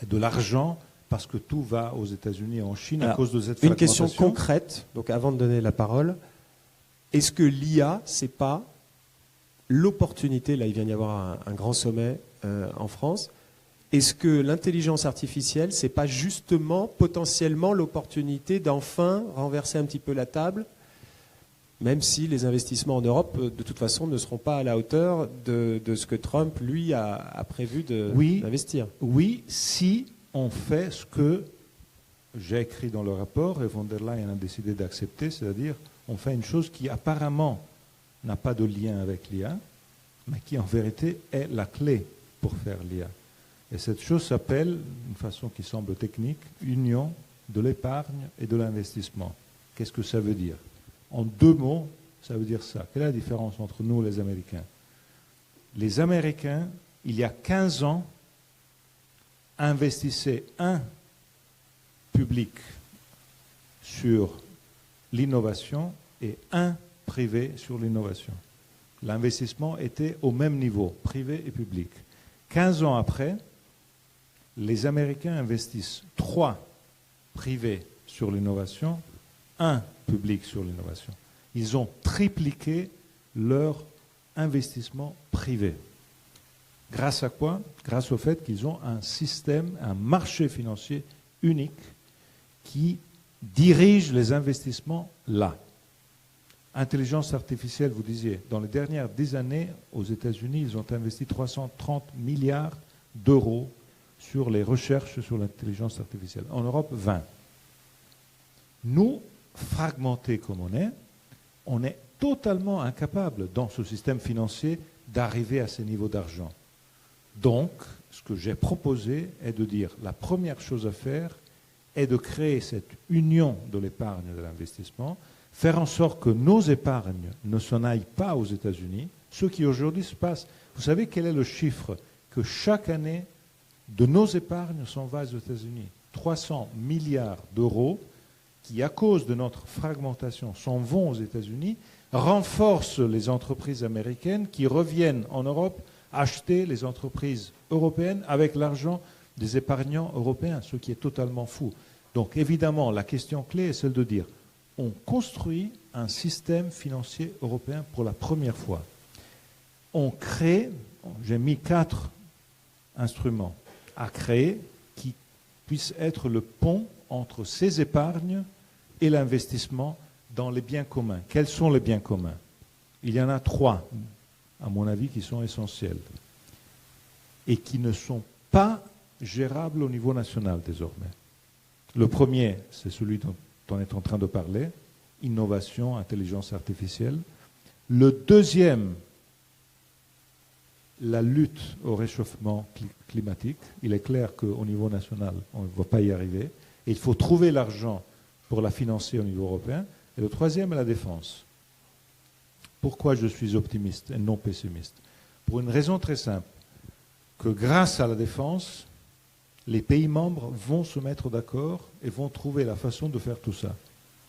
de l'argent ?» parce que tout va aux États-Unis et en Chine à cause de cette fragmentation. Une question concrète, donc avant de donner la parole. Est-ce que l'IA, c'est pas l'opportunité, là il vient d'y avoir un grand sommet en France, est-ce que l'intelligence artificielle, c'est pas justement potentiellement l'opportunité d'enfin renverser un petit peu la table, même si les investissements en Europe, de toute façon, ne seront pas à la hauteur de ce que Trump, lui, a prévu d'investir? Oui, si on fait ce que j'ai écrit dans le rapport et von der Leyen a décidé d'accepter, c'est-à-dire on fait une chose qui apparemment n'a pas de lien avec l'IA, mais qui en vérité est la clé pour faire l'IA. Et cette chose s'appelle, d'une façon qui semble technique, union de l'épargne et de l'investissement. Qu'est-ce que ça veut dire? En 2 mots, ça veut dire ça. Quelle est la différence entre nous et les Américains? Les Américains, il y a 15 ans, investissaient un public sur l'innovation et un privé sur l'innovation. L'investissement était au même niveau, privé et public. 15 ans après, les Américains investissent 3 privés sur l'innovation, 1 public sur l'innovation. Ils ont tripliqué leur investissement privé. Grâce à quoi? Grâce au fait qu'ils ont un système, un marché financier unique qui dirige les investissements là. Intelligence artificielle, vous disiez, dans les dernières 10 années, aux États-Unis, ils ont investi 330 milliards d'euros sur les recherches sur l'intelligence artificielle. En Europe, 20. Nous, fragmentés comme on est totalement incapables, dans ce système financier, d'arriver à ces niveaux d'argent. Donc, ce que j'ai proposé est de dire, la première chose à faire est de créer cette union de l'épargne et de l'investissement, faire en sorte que nos épargnes ne s'en aillent pas aux États-Unis, ce qui aujourd'hui se passe. Vous savez quel est le chiffre que chaque année de nos épargnes s'en va aux États-Unis? 300 milliards d'euros qui, à cause de notre fragmentation, s'en vont aux États-Unis, renforcent les entreprises américaines qui reviennent en Europe acheter les entreprises européennes avec l'argent des épargnants européens, ce qui est totalement fou. Donc évidemment, la question clé est celle de dire on construit un système financier européen pour la première fois. On crée, j'ai mis 4 instruments à créer qui puissent être le pont entre ces épargnes et l'investissement dans les biens communs. Quels sont les biens communs? Il y en a 3, à mon avis, qui sont essentiels et qui ne sont pas gérables au niveau national désormais. Le premier, c'est celui dont on est en train de parler, innovation, intelligence artificielle. Le deuxième, la lutte au réchauffement climatique. Il est clair qu'au niveau national, on ne va pas y arriver. Et il faut trouver l'argent pour la financer au niveau européen. Et le troisième est la défense. Pourquoi je suis optimiste et non pessimiste? Pour une raison très simple, que grâce à la défense, les pays membres vont se mettre d'accord et vont trouver la façon de faire tout ça.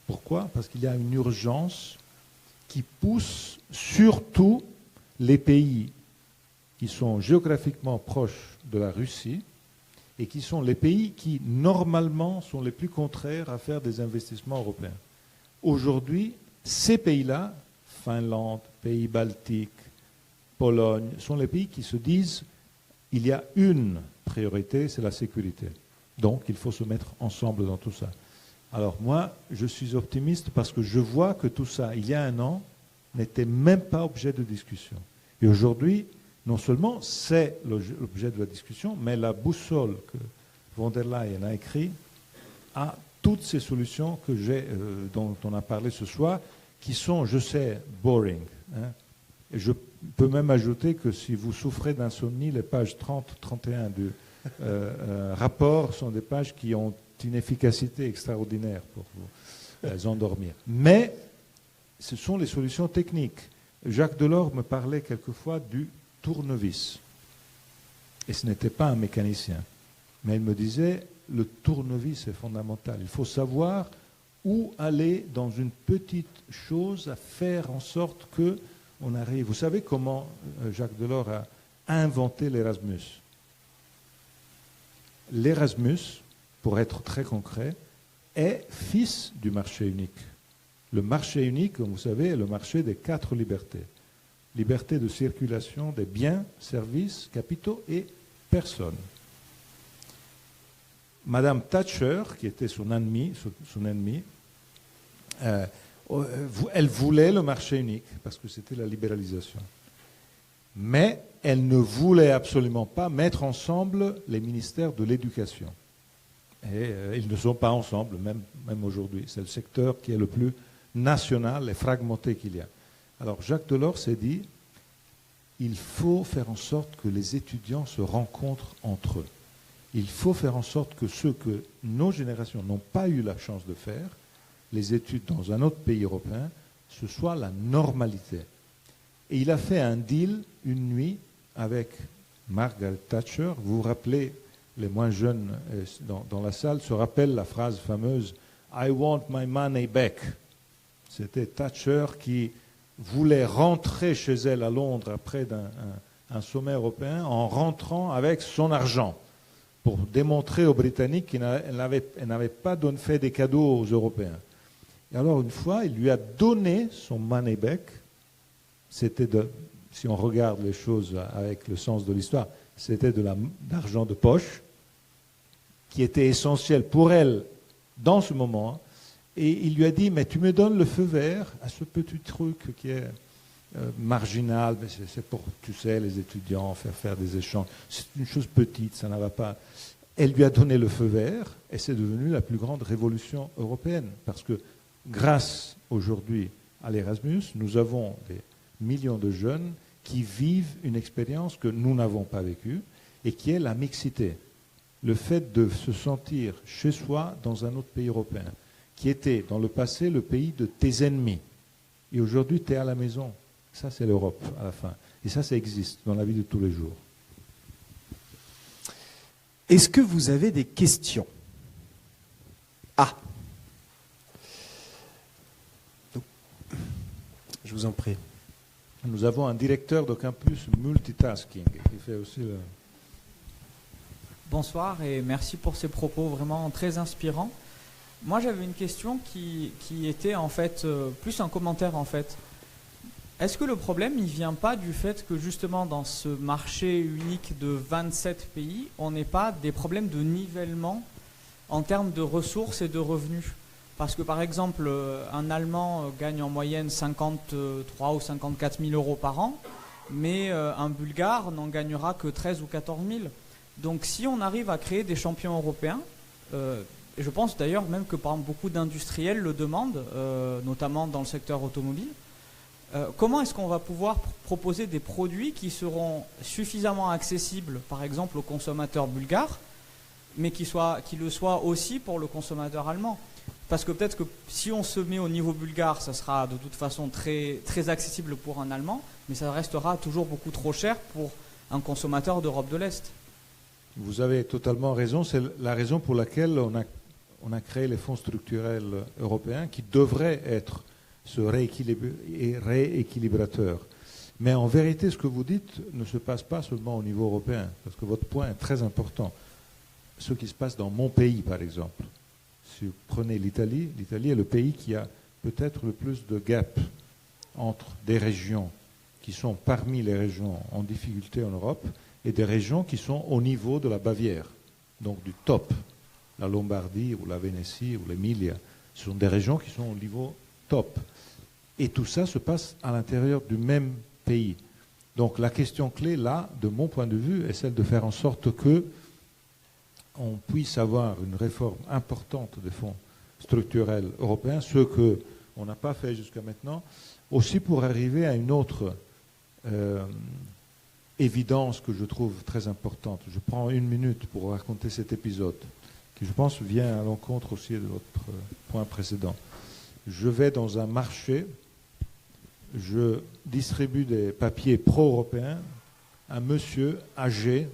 Pourquoi? Parce qu'il y a une urgence qui pousse surtout les pays qui sont géographiquement proches de la Russie et qui sont les pays qui, normalement, sont les plus contraires à faire des investissements européens. Aujourd'hui, ces pays-là, Finlande, pays baltiques, Pologne, sont les pays qui se disent il y a une priorité, c'est la sécurité. Donc, il faut se mettre ensemble dans tout ça. Alors moi, je suis optimiste parce que je vois que tout ça, il y a un an, n'était même pas objet de discussion. Et aujourd'hui, non seulement c'est l'objet de la discussion, mais la boussole que von der Leyen a écrite a toutes ces solutions dont on a parlé ce soir, qui sont, je sais, boring. Et je peux même ajouter que si vous souffrez d'insomnie, les pages 30-31 du rapport sont des pages qui ont une efficacité extraordinaire pour vous endormir. Mais ce sont les solutions techniques. Jacques Delors me parlait quelquefois du tournevis. Et ce n'était pas un mécanicien. Mais il me disait, le tournevis est fondamental. Il faut savoir où aller dans une petite chose à faire en sorte qu'on arrive. Vous savez comment Jacques Delors a inventé l'Erasmus? L'Erasmus, pour être très concret, est fils du marché unique. Le marché unique, comme vous savez, est le marché des 4 libertés. Liberté de circulation des biens, services, capitaux et personnes. Madame Thatcher, qui était son ennemie, elle voulait le marché unique, parce que c'était la libéralisation. Mais elle ne voulait absolument pas mettre ensemble les ministères de l'éducation. Et ils ne sont pas ensemble, même aujourd'hui. C'est le secteur qui est le plus national et fragmenté qu'il y a. Alors Jacques Delors s'est dit, il faut faire en sorte que les étudiants se rencontrent entre eux. Il faut faire en sorte que ceux que nos générations n'ont pas eu la chance de faire, les études dans un autre pays européen, ce soit la normalité. Et il a fait un deal une nuit avec Margaret Thatcher. Vous vous rappelez, les moins jeunes dans la salle se rappellent la phrase fameuse « I want my money back ». C'était Thatcher qui voulait rentrer chez elle à Londres après un sommet européen en rentrant avec son argent pour démontrer aux Britanniques qu'elle n'avait pas fait des cadeaux aux Européens. Et alors une fois, il lui a donné son money back. C'était, si on regarde les choses avec le sens de l'histoire, c'était de l'argent de poche qui était essentiel pour elle dans ce moment. Et il lui a dit, mais tu me donnes le feu vert à ce petit truc qui est marginal, mais c'est pour, tu sais, les étudiants, faire des échanges. C'est une chose petite, ça ne va pas. Elle lui a donné le feu vert et c'est devenu la plus grande révolution européenne. Parce que grâce aujourd'hui à l'Erasmus, nous avons des millions de jeunes qui vivent une expérience que nous n'avons pas vécue et qui est la mixité. Le fait de se sentir chez soi dans un autre pays européen, qui était dans le passé le pays de tes ennemis. Et aujourd'hui, tu es à la maison. Ça, c'est l'Europe à la fin. Et ça existe dans la vie de tous les jours. Est-ce que vous avez des questions? Ah. Je vous en prie. Nous avons un directeur de campus multitasking qui fait aussi le... Bonsoir et merci pour ces propos vraiment très inspirants. Moi, j'avais une question qui était en fait plus un commentaire en fait. Est-ce que le problème, il ne vient pas du fait que justement dans ce marché unique de 27 pays, on n'ait pas des problèmes de nivellement en termes de ressources et de revenus? Parce que par exemple, un Allemand gagne en moyenne 53 ou 54 000 euros par an, mais un Bulgare n'en gagnera que 13 ou 14 000. Donc si on arrive à créer des champions européens, et je pense d'ailleurs même que par exemple, beaucoup d'industriels le demandent, notamment dans le secteur automobile, comment est-ce qu'on va pouvoir proposer des produits qui seront suffisamment accessibles, par exemple, aux consommateurs bulgares, mais qui le soient aussi pour le consommateur allemand? Parce que peut-être que si on se met au niveau bulgare, ça sera de toute façon très, très accessible pour un Allemand, mais ça restera toujours beaucoup trop cher pour un consommateur d'Europe de l'Est. Vous avez totalement raison. C'est la raison pour laquelle on a créé les fonds structurels européens qui devraient être ce rééquilibrateur. Mais en vérité, ce que vous dites ne se passe pas seulement au niveau européen, parce que votre point est très important. Ce qui se passe dans mon pays, par exemple. Si vous prenez l'Italie, l'Italie est le pays qui a peut-être le plus de gap entre des régions qui sont parmi les régions en difficulté en Europe et des régions qui sont au niveau de la Bavière, donc du top. La Lombardie ou la Vénétie ou l'Emilia, ce sont des régions qui sont au niveau top. Et tout ça se passe à l'intérieur du même pays. Donc la question clé, là, de mon point de vue, est celle de faire en sorte que on puisse avoir une réforme importante des fonds structurels européens, ce qu'on n'a pas fait jusqu'à maintenant, aussi pour arriver à une autre évidence que je trouve très importante. Je prends 1 minute pour raconter cet épisode, qui je pense vient à l'encontre aussi de votre point précédent. Je vais dans un marché, je distribue des papiers pro-européens, un monsieur âgé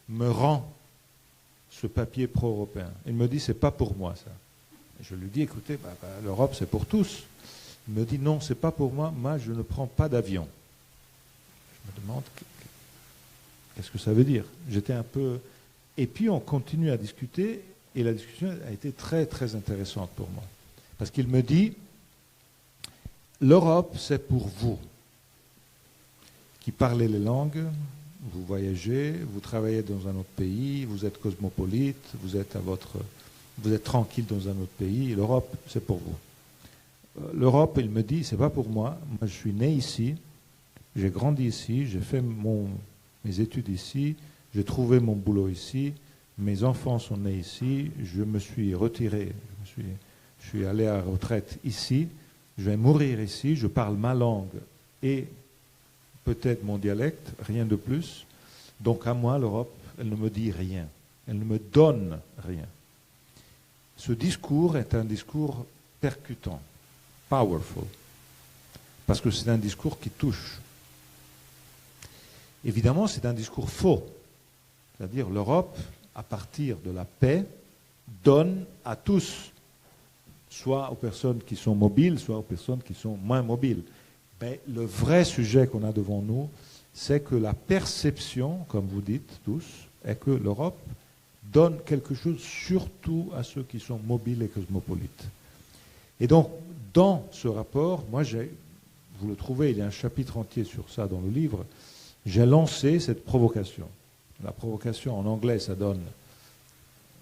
me rend ce papier pro-européen. Il me dit, c'est pas pour moi ça. Et je lui dis, écoutez, l'Europe c'est pour tous. Il me dit, non, c'est pas pour moi, moi je ne prends pas d'avion. Je me demande, qu'est-ce que ça veut dire? J'étais un peu... Et puis on continue à discuter, et la discussion a été très très intéressante pour moi. Parce qu'il me dit, l'Europe c'est pour vous, qui parlez les langues, vous voyagez, vous travaillez dans un autre pays, vous êtes cosmopolite, vous êtes tranquille dans un autre pays. L'Europe, c'est pour vous. L'Europe, il me dit, c'est pas pour moi. Moi, je suis né ici, j'ai grandi ici, j'ai fait mes études ici, j'ai trouvé mon boulot ici, mes enfants sont nés ici, je me suis retiré, je suis allé à la retraite ici, je vais mourir ici, je parle ma langue et peut-être mon dialecte, rien de plus. Donc à moi, l'Europe, elle ne me dit rien. Elle ne me donne rien. Ce discours est un discours percutant, powerful, parce que c'est un discours qui touche. Évidemment, c'est un discours faux. C'est-à-dire l'Europe, à partir de la paix, donne à tous, soit aux personnes qui sont mobiles, soit aux personnes qui sont moins mobiles. Mais le vrai sujet qu'on a devant nous, c'est que la perception, comme vous dites tous, est que l'Europe donne quelque chose surtout à ceux qui sont mobiles et cosmopolites. Et donc, dans ce rapport, moi, vous le trouvez, il y a un chapitre entier sur ça dans le livre, j'ai lancé cette provocation. La provocation en anglais, ça donne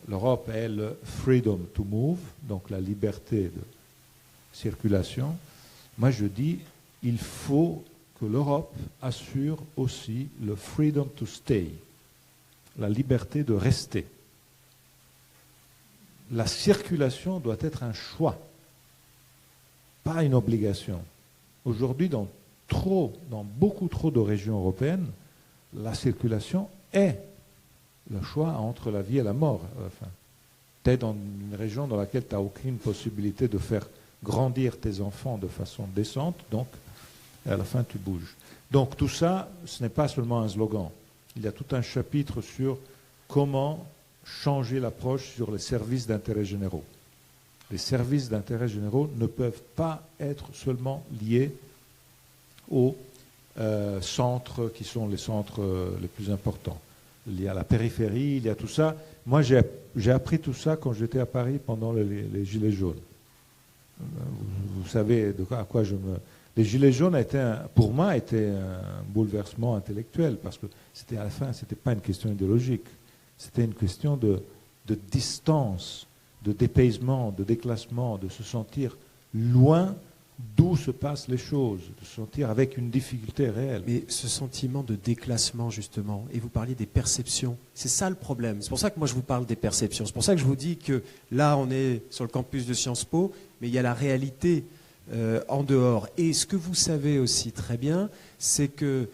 l'Europe est le freedom to move, donc la liberté de circulation. Moi, je dis il faut que l'Europe assure aussi le freedom to stay, la liberté de rester. La circulation doit être un choix, pas une obligation. Aujourd'hui, dans beaucoup trop de régions européennes, la circulation est le choix entre la vie et la mort. Enfin, tu es dans une région dans laquelle tu n'as aucune possibilité de faire grandir tes enfants de façon décente, donc à la fin tu bouges. Donc tout ça, ce n'est pas seulement un slogan. Il y a tout un chapitre sur comment changer l'approche sur les services d'intérêt généraux. Les services d'intérêt généraux ne peuvent pas être seulement liés aux centres qui sont les centres les plus importants. Il y a la périphérie, il y a tout ça. Moi, j'ai appris tout ça quand j'étais à Paris pendant les Gilets jaunes. Vous savez à quoi je me... Les Gilets jaunes, pour moi, étaient un bouleversement intellectuel, parce que c'était à la fin, ce n'était pas une question idéologique. C'était une question de distance, de dépaysement, de déclassement, de se sentir loin d'où se passent les choses, de se sentir avec une difficulté réelle. Mais ce sentiment de déclassement, justement, et vous parliez des perceptions, c'est ça le problème. C'est pour ça que moi je vous parle des perceptions. C'est pour ça que je vous dis que là, on est sur le campus de Sciences Po, mais il y a la réalité en dehors. Et ce que vous savez aussi très bien, c'est que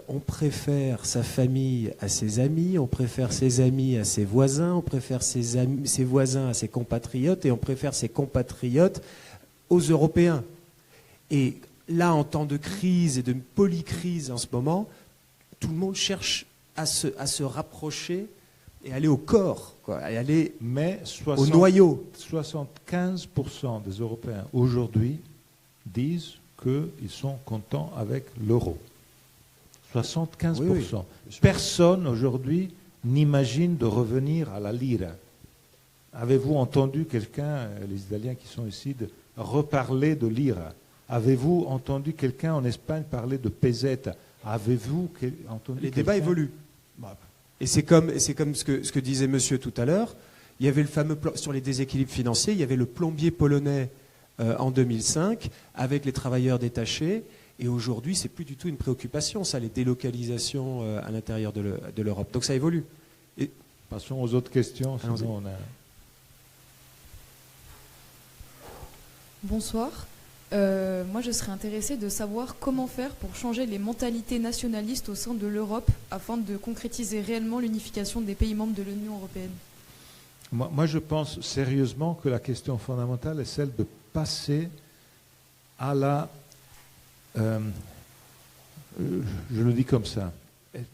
on préfère sa famille à ses amis, on préfère ses amis à ses voisins, on préfère ses voisins à ses compatriotes, et on préfère ses compatriotes aux Européens. Et là, en temps de crise et de polycrise en ce moment, tout le monde cherche à se rapprocher et aller au corps, quoi, et aller Mais au noyau. 75% des Européens aujourd'hui disent qu'ils sont contents avec l'euro. 75%. Oui, oui. Personne aujourd'hui n'imagine de revenir à la lira. Avez-vous entendu quelqu'un, les Italiens qui sont ici, de reparler de lira? Avez-vous entendu quelqu'un en Espagne parler de peseta? Avez-vous entendu Les débats évoluent. Et c'est comme ce que disait monsieur tout à l'heure. Il y avait le fameux plan sur les déséquilibres financiers, il y avait le plombier polonais en 2005 avec les travailleurs détachés. Et aujourd'hui, c'est plus du tout une préoccupation, ça, les délocalisations à l'intérieur de l'Europe. Donc ça évolue. Et Passons aux autres questions. Allons-y. Sinon on a... Bonsoir. Moi, je serais intéressée de savoir comment faire pour changer les mentalités nationalistes au sein de l'Europe afin de concrétiser réellement l'unification des pays membres de l'Union européenne. Moi, je pense sérieusement que la question fondamentale est celle de passer à la... je le dis comme ça.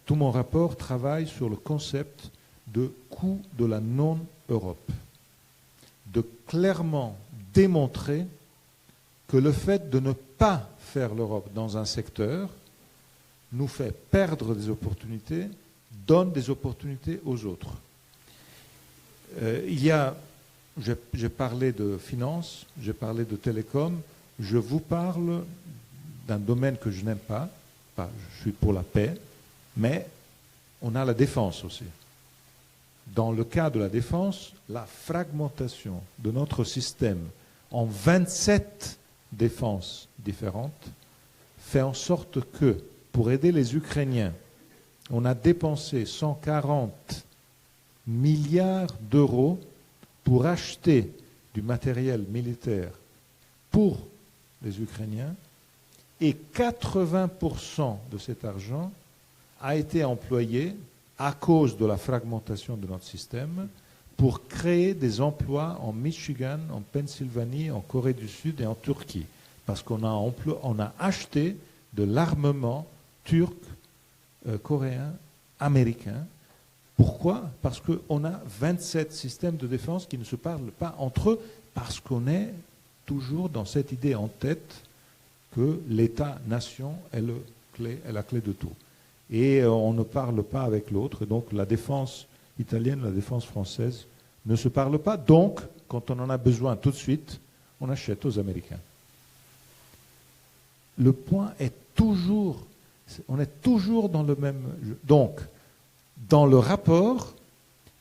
Tout mon rapport travaille sur le concept de coût de la non-Europe. De clairement démontrer que le fait de ne pas faire l'Europe dans un secteur nous fait perdre des opportunités, donne des opportunités aux autres. J'ai parlé de finance, j'ai parlé de télécom, je vous parle d'un domaine que je n'aime pas, je suis pour la paix, mais on a la défense aussi. Dans le cas de la défense, la fragmentation de notre système en 27 défenses différentes fait en sorte que, pour aider les Ukrainiens, on a dépensé 140 milliards d'euros pour acheter du matériel militaire pour les Ukrainiens, et 80% de cet argent a été employé à cause de la fragmentation de notre système pour créer des emplois en Michigan, en Pennsylvanie, en Corée du Sud et en Turquie. Parce qu'on a acheté de l'armement turc, coréen, américain. Pourquoi? Parce qu'on a 27 systèmes de défense qui ne se parlent pas entre eux, parce qu'on est toujours dans cette idée en tête que l'État-nation est la clé de tout. Et on ne parle pas avec l'autre. Donc la défense italienne, la défense française ne se parlent pas. Donc, quand on en a besoin tout de suite, on achète aux Américains. Le point est toujours, on est toujours dans le même jeu. Donc, dans le rapport,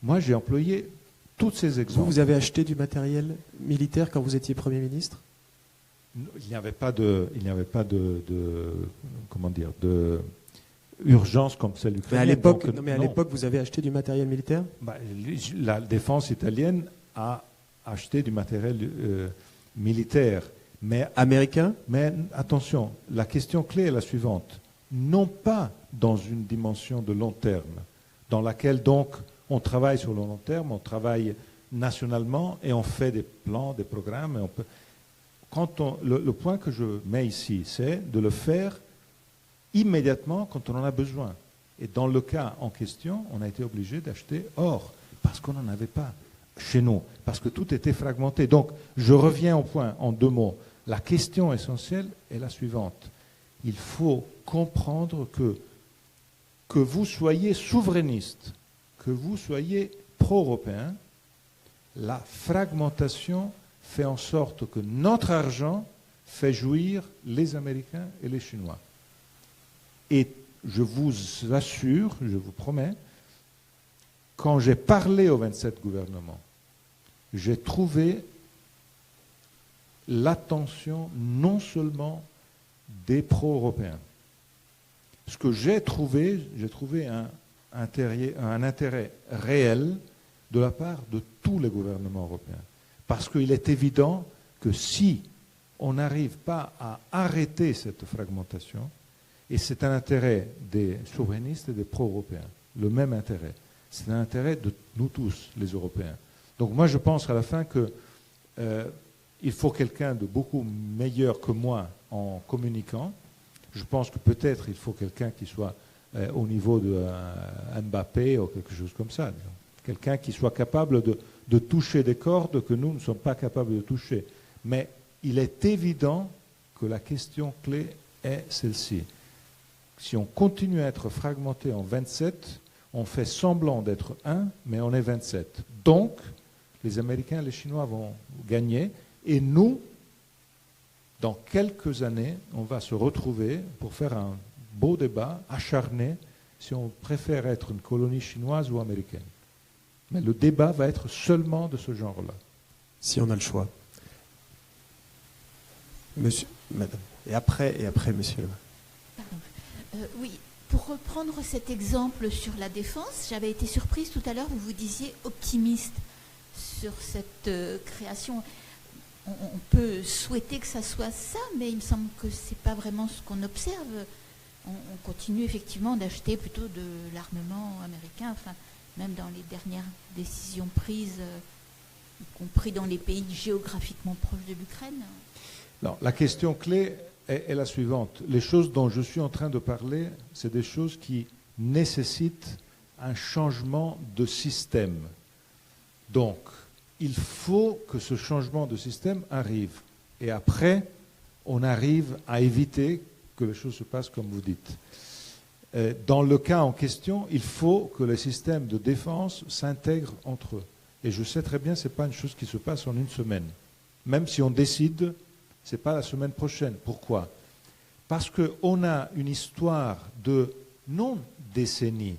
moi j'ai employé tous ces exemples. vous avez acheté du matériel militaire quand vous étiez Premier ministre? Il n'y avait pas de urgence comme celle ukrainienne. Mais à l'époque, vous avez acheté du matériel militaire? La défense italienne a acheté du matériel militaire. Mais américain? Mais attention, la question clé est la suivante. Non pas dans une dimension de long terme, dans laquelle donc on travaille sur le long terme, on travaille nationalement et on fait des plans, des programmes. Le point que je mets ici, c'est de le faire immédiatement quand on en a besoin. Et dans le cas en question, on a été obligé d'acheter or, parce qu'on n'en avait pas chez nous, parce que tout était fragmenté. Donc, je reviens au point en 2 mots. La question essentielle est la suivante. Il faut comprendre que vous soyez souverainiste, que vous soyez pro-européen, la fragmentation fait en sorte que notre argent fait jouir les Américains et les Chinois. Et je vous assure, je vous promets, quand j'ai parlé aux 27 gouvernements, j'ai trouvé l'attention non seulement des pro-européens. Ce que j'ai trouvé un intérêt réel de la part de tous les gouvernements européens. Parce qu'il est évident que si on n'arrive pas à arrêter cette fragmentation, et c'est un intérêt des souverainistes et des pro-européens, le même intérêt, c'est un intérêt de nous tous, les Européens. Donc moi je pense à la fin que il faut quelqu'un de beaucoup meilleur que moi en communiquant. Je pense que peut-être il faut quelqu'un qui soit au niveau de Mbappé ou quelque chose comme ça. Quelqu'un qui soit capable de toucher des cordes que nous ne sommes pas capables de toucher. Mais il est évident que la question clé est celle-ci. Si on continue à être fragmenté en 27, on fait semblant d'être un, mais on est 27. Donc, les Américains et les Chinois vont gagner. Et nous, dans quelques années, on va se retrouver pour faire un beau débat acharné si on préfère être une colonie chinoise ou américaine. Mais le débat va être seulement de ce genre-là. Si on a le choix. Monsieur, madame. Et après, monsieur. Pardon. Oui, pour reprendre cet exemple sur la défense, j'avais été surprise tout à l'heure où vous disiez optimiste sur cette création. On peut souhaiter que ça soit ça, mais il me semble que ce n'est pas vraiment ce qu'on observe. On continue effectivement d'acheter plutôt de l'armement américain, enfin, même dans les dernières décisions prises, y compris dans les pays géographiquement proches de l'Ukraine. Non, la question clé est la suivante. Les choses dont je suis en train de parler, c'est des choses qui nécessitent un changement de système. Donc, il faut que ce changement de système arrive. Et après, on arrive à éviter que les choses se passent comme vous dites. Dans le cas en question, il faut que les systèmes de défense s'intègrent entre eux. Et je sais très bien, ce n'est pas une chose qui se passe en une semaine. Même si on décide, ce n'est pas la semaine prochaine. Pourquoi ? Parce qu'on a une histoire de non décennies,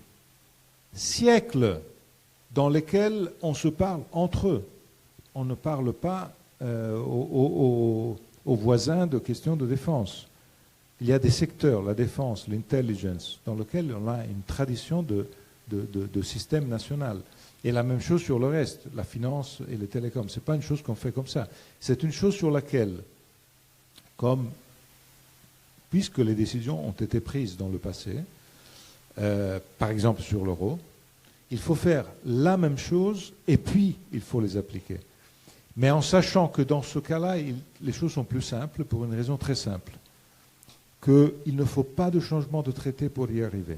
siècles, dans lesquels on se parle entre eux. On ne parle pas aux voisins de questions de défense. Il y a des secteurs, la défense, l'intelligence, dans lesquels on a une tradition de système national. Et la même chose sur le reste, la finance et les télécoms. Ce n'est pas une chose qu'on fait comme ça. C'est une chose sur laquelle, puisque les décisions ont été prises dans le passé, par exemple sur l'euro, il faut faire la même chose et puis il faut les appliquer. Mais en sachant que dans ce cas-là, les choses sont plus simples pour une raison très simple. Qu'il ne faut pas de changement de traité pour y arriver.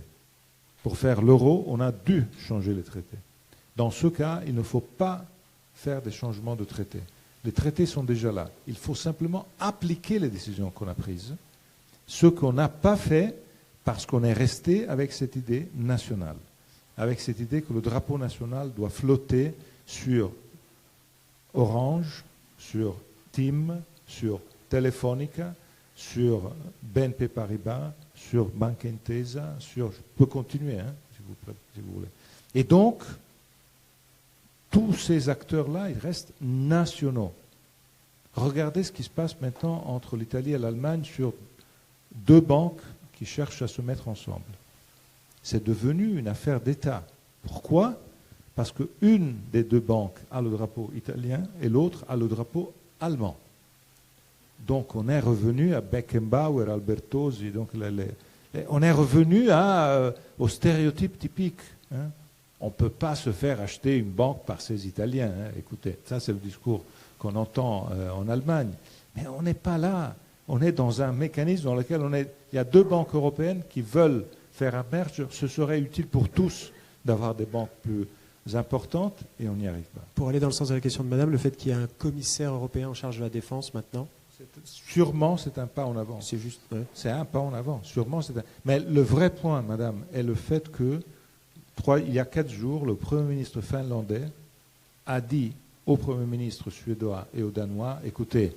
Pour faire l'euro, on a dû changer les traités. Dans ce cas, il ne faut pas faire des changements de traité. Les traités sont déjà là. Il faut simplement appliquer les décisions qu'on a prises. Ce qu'on n'a pas fait parce qu'on est resté avec cette idée nationale. Avec cette idée que le drapeau national doit flotter sur Orange, sur TIM, sur Telefonica, sur BNP Paribas, sur Banca Intesa, je peux continuer, si vous voulez. Et donc, tous ces acteurs-là, ils restent nationaux. Regardez ce qui se passe maintenant entre l'Italie et l'Allemagne sur deux banques qui cherchent à se mettre ensemble. C'est devenu une affaire d'État. Pourquoi ? Parce qu'une des deux banques a le drapeau italien et l'autre a le drapeau allemand. Donc on est revenu à Beckenbauer, Albertosi, donc on est revenu au stéréotype typique. Hein. On ne peut pas se faire acheter une banque par ces Italiens. Hein. Écoutez, ça c'est le discours qu'on entend en Allemagne. Mais on n'est pas là. On est dans un mécanisme dans lequel il y a deux banques européennes qui veulent faire un merge. Ce serait utile pour tous d'avoir des banques plus importantes et on n'y arrive pas. Pour aller dans le sens de la question de madame, le fait qu'il y ait un commissaire européen en charge de la défense maintenant, sûrement c'est un pas en avant. C'est juste. Ouais. C'est un pas en avant. Sûrement c'est un... Mais le vrai point, madame, est le fait que il y a 4 jours, le Premier ministre finlandais a dit au Premier ministre suédois et aux Danois, écoutez,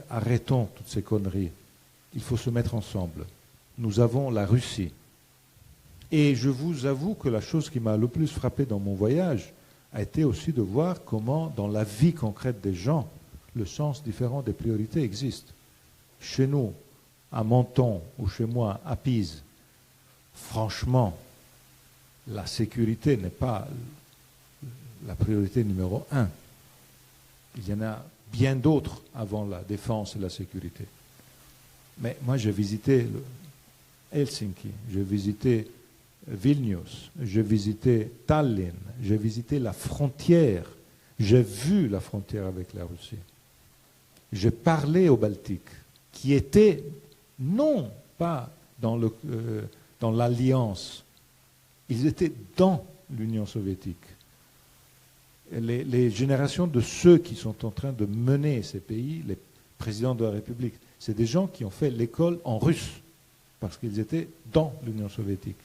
arrêtons toutes ces conneries. Il faut se mettre ensemble. Nous avons la Russie. Et je vous avoue que la chose qui m'a le plus frappé dans mon voyage a été aussi de voir comment, dans la vie concrète des gens, le sens différent des priorités existe. Chez nous, à Menton ou chez moi à Pise, franchement, la sécurité n'est pas la priorité numéro 1. Il y en a bien d'autres avant la défense et la sécurité. Mais moi, j'ai visité Helsinki, j'ai visité Vilnius, j'ai visité Tallinn, j'ai visité la frontière, j'ai vu la frontière avec la Russie. J'ai parlé au Baltique, qui était non pas dans l'Alliance, ils étaient dans l'Union soviétique. Les générations de ceux qui sont en train de mener ces pays, les présidents de la République, c'est des gens qui ont fait l'école en russe, parce qu'ils étaient dans l'Union soviétique.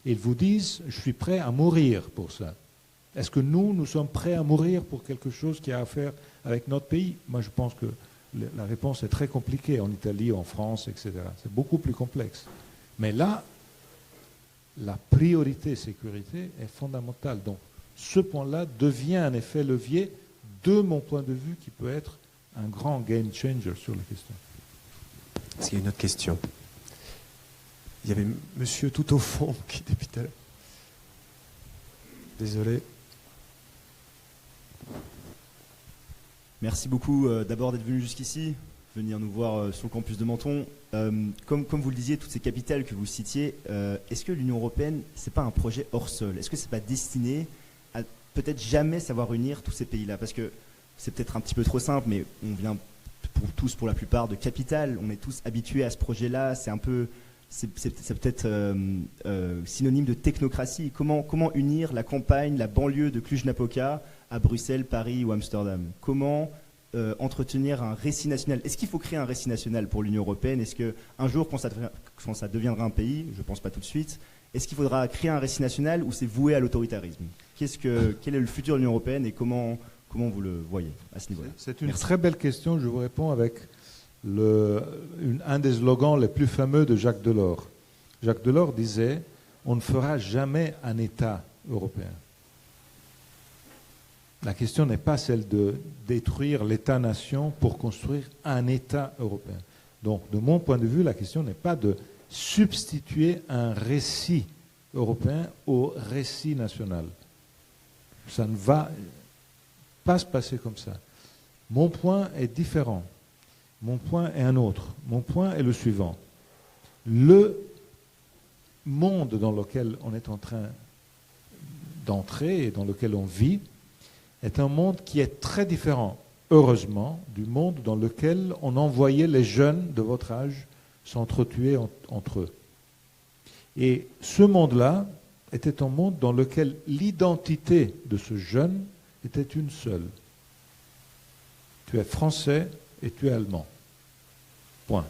Et ils vous disent, je suis prêt à mourir pour ça. Est-ce que nous sommes prêts à mourir pour quelque chose qui a à faire avec notre pays? Moi, je pense que la réponse est très compliquée en Italie, en France, etc. C'est beaucoup plus complexe. Mais là, la priorité sécurité est fondamentale. Donc, ce point-là devient un effet levier, de mon point de vue, qui peut être un grand game changer sur la question. Est-ce qu'il y a une autre question? Il y avait monsieur tout au fond qui était depuis tout à l'heure. Désolé. Merci beaucoup d'abord d'être venu jusqu'ici, venir nous voir sur le campus de Menton. Comme vous le disiez, toutes ces capitales que vous citiez, est-ce que l'Union européenne, ce n'est pas un projet hors sol? Est-ce que ce n'est pas destiné à peut-être jamais savoir unir tous ces pays-là? Parce que c'est peut-être un petit peu trop simple, mais on vient pour la plupart de capitales, on est tous habitués à ce projet-là, c'est un peu... C'est peut-être synonyme de technocratie. Comment unir la campagne, la banlieue de Cluj-Napoca à Bruxelles, Paris ou Amsterdam? Comment entretenir un récit national? Est-ce qu'il faut créer un récit national pour l'Union européenne? Est-ce qu'un jour, quand ça deviendra un pays, je ne pense pas tout de suite, est-ce qu'il faudra créer un récit national ou c'est voué à l'autoritarisme? Quel est le futur de l'Union européenne et comment vous le voyez à ce niveau-là? C'est une très belle question, je vous réponds avec... un des slogans les plus fameux de Jacques Delors. Jacques Delors disait « On ne fera jamais un État européen ». La question n'est pas celle de détruire l'État-nation pour construire un État européen. Donc, de mon point de vue, la question n'est pas de substituer un récit européen au récit national. Ça ne va pas se passer comme ça. Mon point est différent. Mon point est un autre. Mon point est le suivant. Le monde dans lequel on est en train d'entrer et dans lequel on vit est un monde qui est très différent, heureusement, du monde dans lequel on envoyait les jeunes de votre âge s'entretuer entre eux. Et ce monde-là était un monde dans lequel l'identité de ce jeune était une seule. Tu es français et tu es allemand. Point.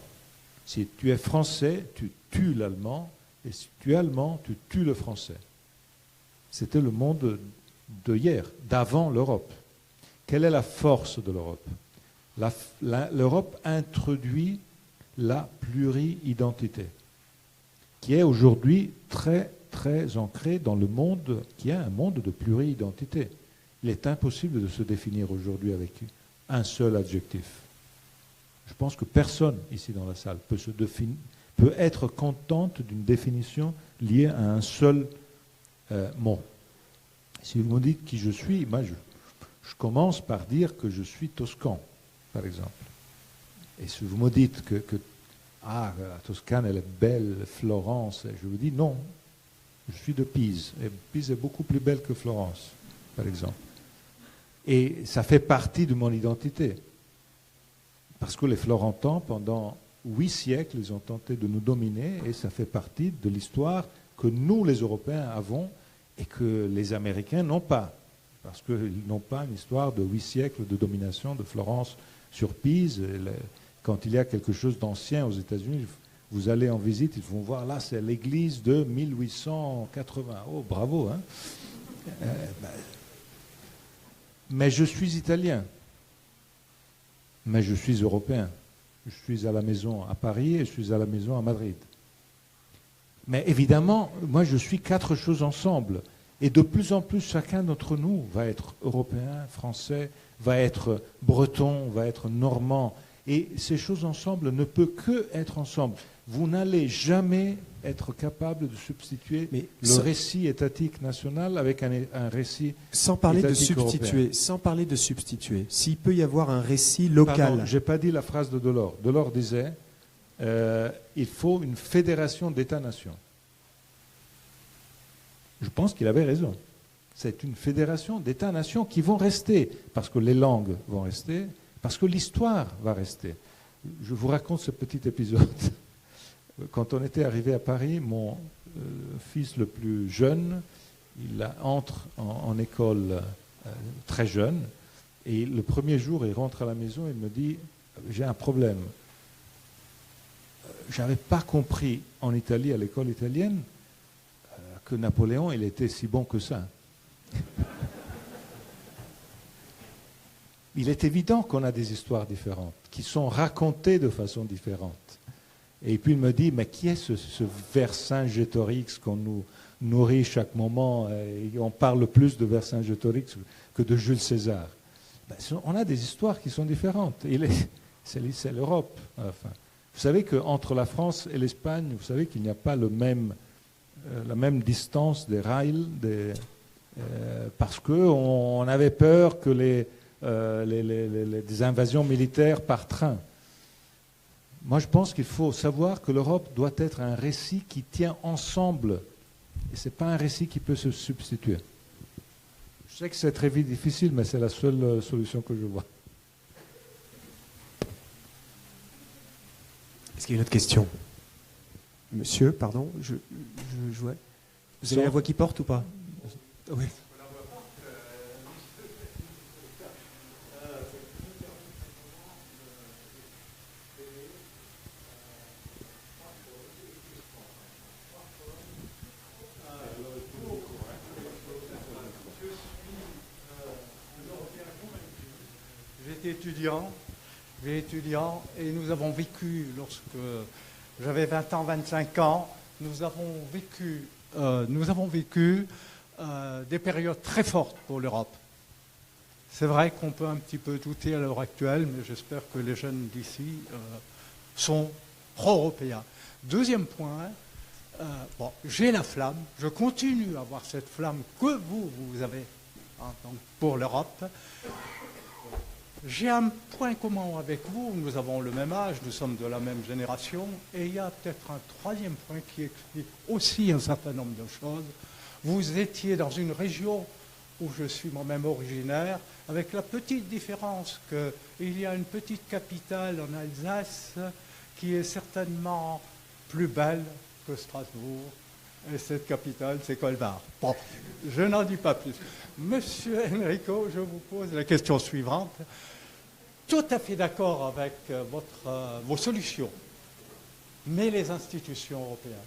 Si tu es français, tu tues l'allemand, et si tu es allemand, tu tues le français. C'était le monde de hier, d'avant l'Europe. Quelle est la force de l'Europe? L'Europe introduit la pluri-identité, qui est aujourd'hui très, très ancrée dans le monde, qui est un monde de pluri-identité. Il est impossible de se définir aujourd'hui avec un seul adjectif. Je pense que personne ici dans la salle peut être contente d'une définition liée à un seul mot. Si vous me dites qui je suis, moi je commence par dire que je suis toscan, par exemple. Et si vous me dites que la Toscane elle est belle, Florence, je vous dis non, je suis de Pise. Et Pise est beaucoup plus belle que Florence, par exemple. Et ça fait partie de mon identité. Parce que les Florentins, pendant 8 siècles, ils ont tenté de nous dominer et ça fait partie de l'histoire que nous, les Européens, avons et que les Américains n'ont pas. Parce qu'ils n'ont pas une histoire de 8 siècles de domination de Florence sur Pise. Quand il y a quelque chose d'ancien aux États-Unis, vous allez en visite, ils vont voir, là, c'est l'église de 1880. Oh, bravo, hein. Mais je suis italien. Mais je suis européen. Je suis à la maison à Paris et je suis à la maison à Madrid. Mais évidemment, moi je suis 4 choses ensemble. Et de plus en plus, chacun d'entre nous va être européen, français, va être breton, va être normand. Et ces choses ensemble ne peuvent que être ensemble. Vous n'allez jamais être capable de substituer le récit étatique national avec un récit sans parler de étatique substituer, européen. sans parler de substituer. S'il peut y avoir un récit local. Pardon, j'ai pas dit la phrase de Delors. Delors disait il faut une fédération d'États-nations. Je pense qu'il avait raison. C'est une fédération d'États-nations qui vont rester, parce que les langues vont rester, parce que l'histoire va rester. Je vous raconte ce petit épisode. Quand on était arrivé à Paris, mon fils le plus jeune, il entre en école très jeune, et le premier jour, il rentre à la maison et il me dit « J'ai un problème. Je n'avais pas compris en Italie, à l'école italienne, que Napoléon, il était si bon que ça. » Il est évident qu'on a des histoires différentes, qui sont racontées de façon différente. Et puis il me dit, mais qui est ce Vercingétorix qu'on nous nourrit chaque moment, et on parle plus de Vercingétorix que de Jules César. Ben, on a des histoires qui sont différentes. C'est l'Europe. Enfin, vous savez qu'entre la France et l'Espagne, vous savez qu'il n'y a pas la même distance des rails, parce qu'on avait peur que des invasions militaires par train. Moi, je pense qu'il faut savoir que l'Europe doit être un récit qui tient ensemble. Et ce n'est pas un récit qui peut se substituer. Je sais que c'est très difficile, mais c'est la seule solution que je vois. Est-ce qu'il y a une autre question? Monsieur, pardon, je jouais. Vous avez la voix qui porte ou pas? Oui. J'ai étudiant et nous avons vécu, lorsque j'avais 20 ans, 25 ans, nous avons vécu des périodes très fortes pour l'Europe. C'est vrai qu'on peut un petit peu douter à l'heure actuelle, mais j'espère que les jeunes d'ici sont pro-européens. Deuxième point, j'ai la flamme, je continue à avoir cette flamme que vous avez donc pour l'Europe. J'ai un point commun avec vous, nous avons le même âge, nous sommes de la même génération, et il y a peut-être un troisième point qui explique aussi un certain nombre de choses. Vous étiez dans une région où je suis moi-même originaire, avec la petite différence qu'il y a une petite capitale en Alsace qui est certainement plus belle que Strasbourg, et cette capitale, c'est Colmar. Bon, je n'en dis pas plus. Monsieur Enrico, je vous pose la question suivante. Tout à fait d'accord avec vos solutions, mais les institutions européennes,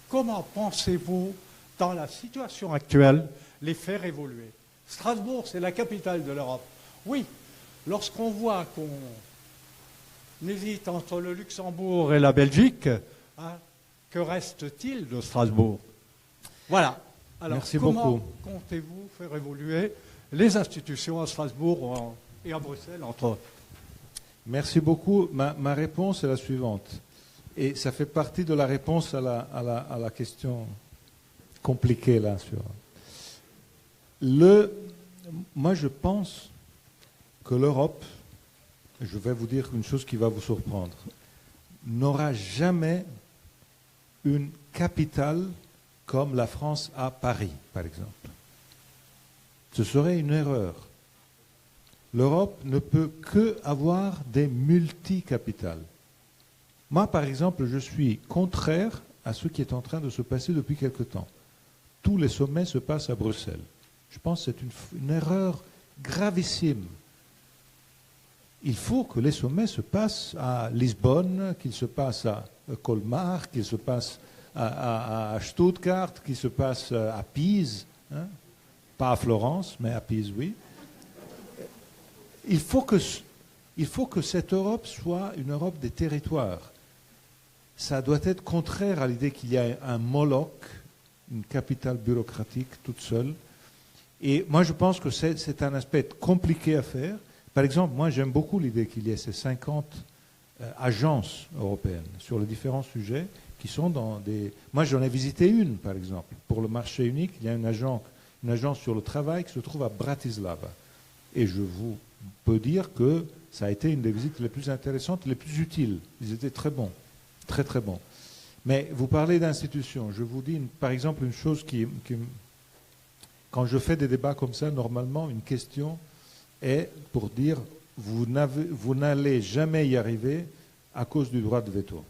comment pensez-vous, dans la situation actuelle, les faire évoluer? Strasbourg, c'est la capitale de l'Europe. Oui, lorsqu'on voit qu'on hésite entre le Luxembourg et la Belgique, que reste-t-il de Strasbourg? Voilà. Alors, merci comment beaucoup. comptez-vous faire évoluer les institutions à Strasbourg et à Bruxelles, entre autres? Merci beaucoup. Ma réponse est la suivante. Et ça fait partie de la réponse à la question compliquée là. Moi, je pense que l'Europe, je vais vous dire une chose qui va vous surprendre, n'aura jamais une capitale comme la France a Paris, par exemple. Ce serait une erreur. L'Europe ne peut que avoir des multi-capitales. Moi, par exemple, je suis contraire à ce qui est en train de se passer depuis quelque temps. Tous les sommets se passent à Bruxelles. Je pense que c'est une erreur gravissime. Il faut que les sommets se passent à Lisbonne, qu'ils se passent à Colmar, qu'ils se passent à Stuttgart, qu'ils se passent à Pise, hein? Pas à Florence, mais à Pise, oui. Il faut que cette Europe soit une Europe des territoires. Ça doit être contraire à l'idée qu'il y a un Moloch une capitale bureaucratique toute seule. Et moi, je pense que c'est un aspect compliqué à faire. Par exemple, moi, j'aime beaucoup l'idée qu'il y ait ces 50 agences européennes sur les différents sujets qui sont dans des... Moi, j'en ai visité une, par exemple. Pour le marché unique, il y a une agence sur le travail qui se trouve à Bratislava. Et je vous peux dire que ça a été une des visites les plus intéressantes, les plus utiles. Ils étaient très bons, très très bons. Mais vous parlez d'institutions. Je vous dis, par exemple, une chose qui... Quand je fais des débats comme ça, normalement, une question est pour dire vous n'allez jamais y arriver à cause du droit de veto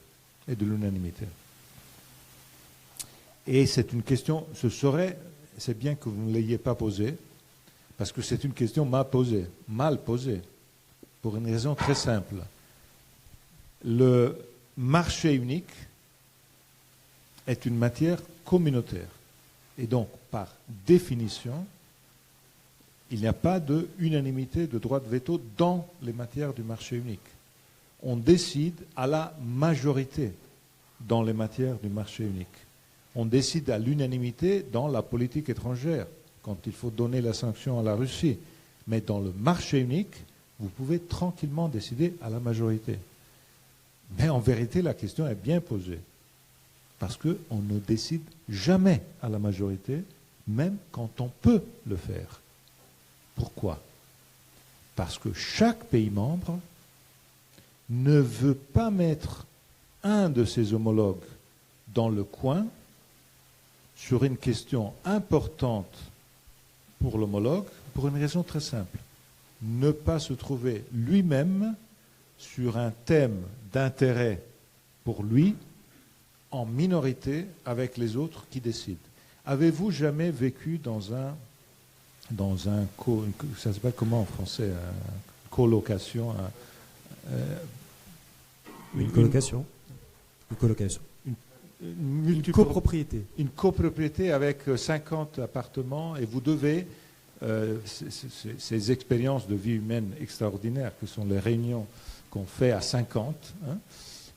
et de l'unanimité. Et c'est une question, c'est bien que vous ne l'ayez pas posée, parce que c'est une question mal posée, pour une raison très simple. Le marché unique est une matière communautaire. Et donc, par définition, il n'y a pas d'unanimité de droit de veto dans les matières du marché unique. On décide à la majorité dans les matières du marché unique. On décide à l'unanimité dans la politique étrangère, quand il faut donner la sanction à la Russie. Mais dans le marché unique, vous pouvez tranquillement décider à la majorité. Mais en vérité, la question est bien posée. Parce qu'on ne décide jamais à la majorité, même quand on peut le faire. Pourquoi? Parce que chaque pays membre ne veut pas mettre un de ses homologues dans le coin sur une question importante pour l'homologue, pour une raison très simple. Ne pas se trouver lui-même sur un thème d'intérêt pour lui, en minorité avec les autres qui décident. Avez-vous jamais vécu dans un ça s'appelle comment en français, colocation, une colocation, une copropriété. Une copropriété avec 50 appartements et vous devez, ces expériences de vie humaine extraordinaires que sont les réunions qu'on fait à 50, hein,